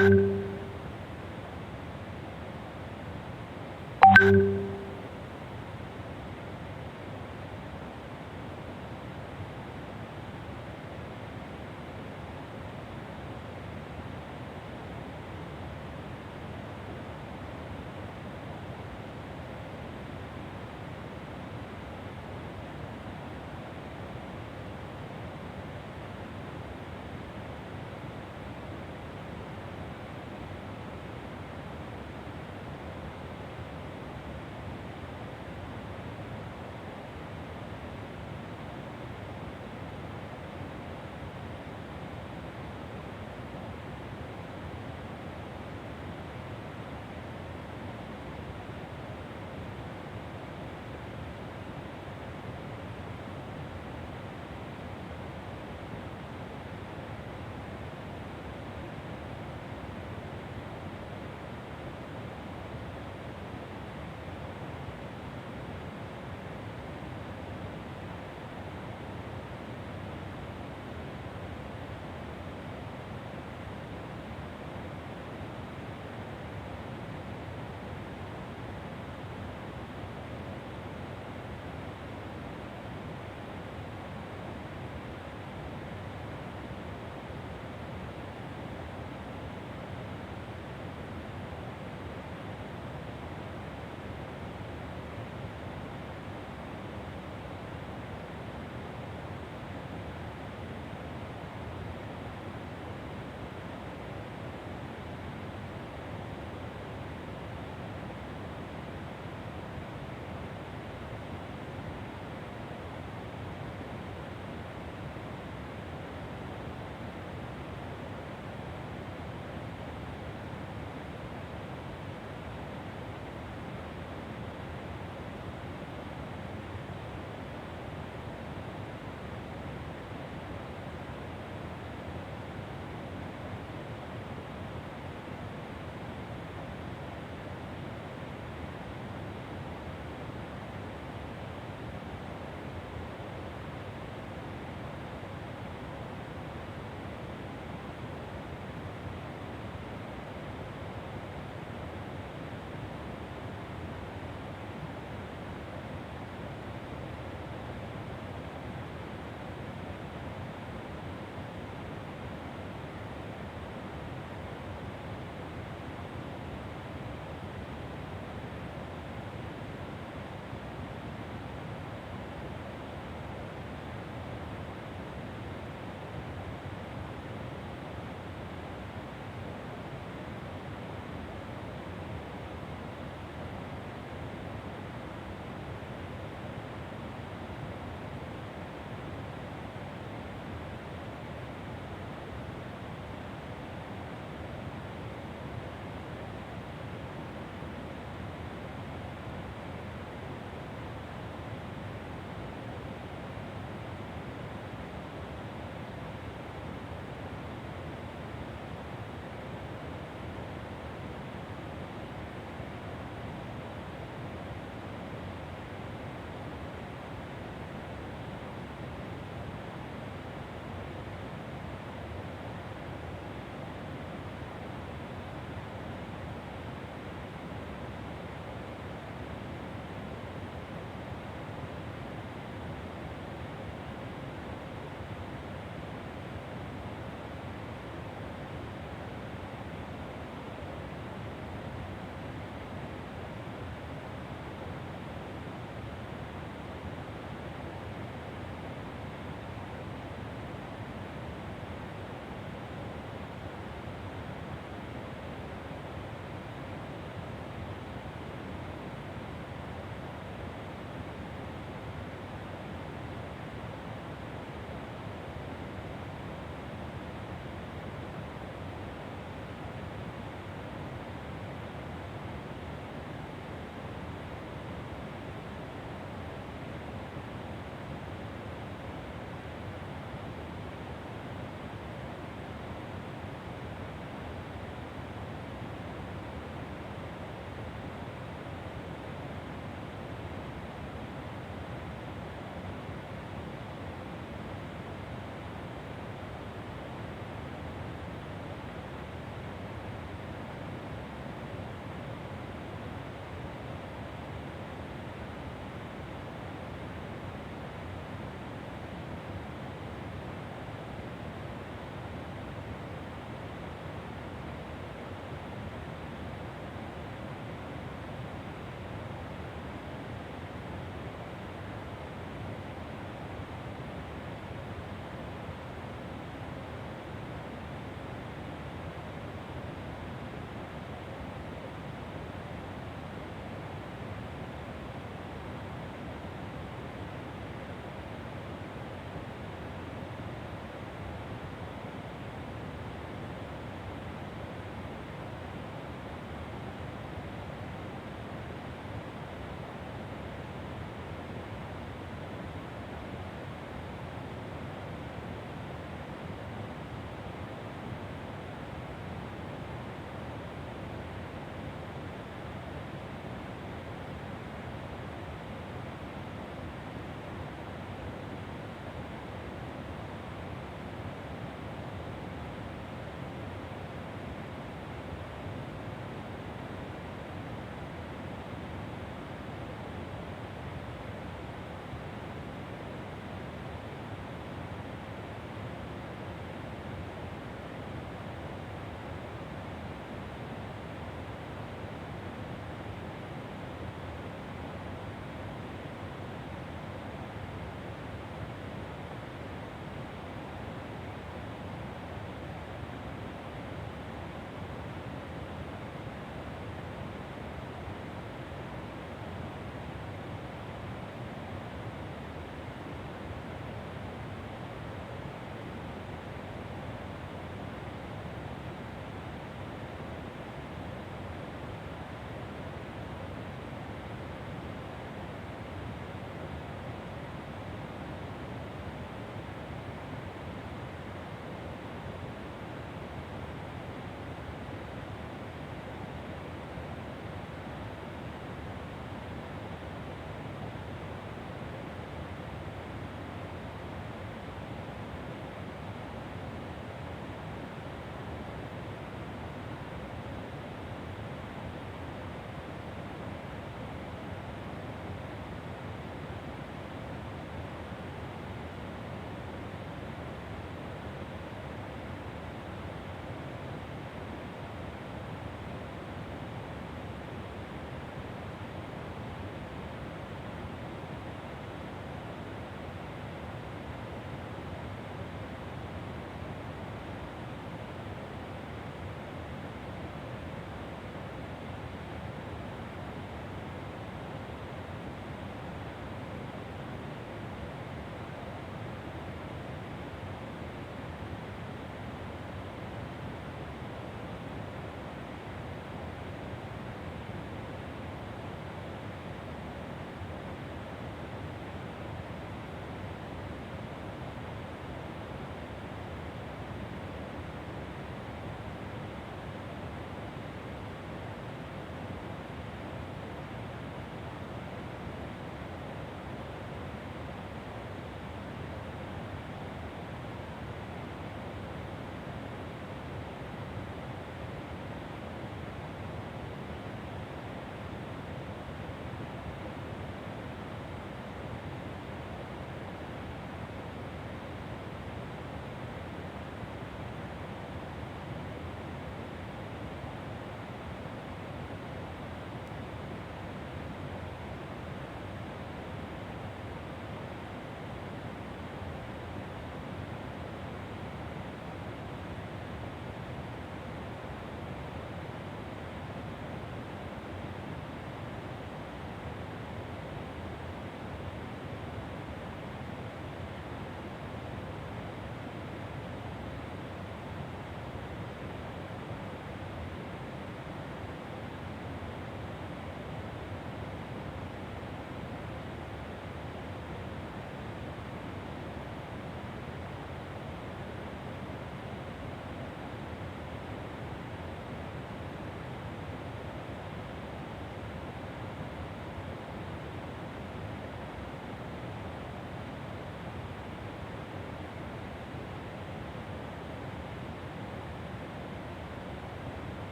you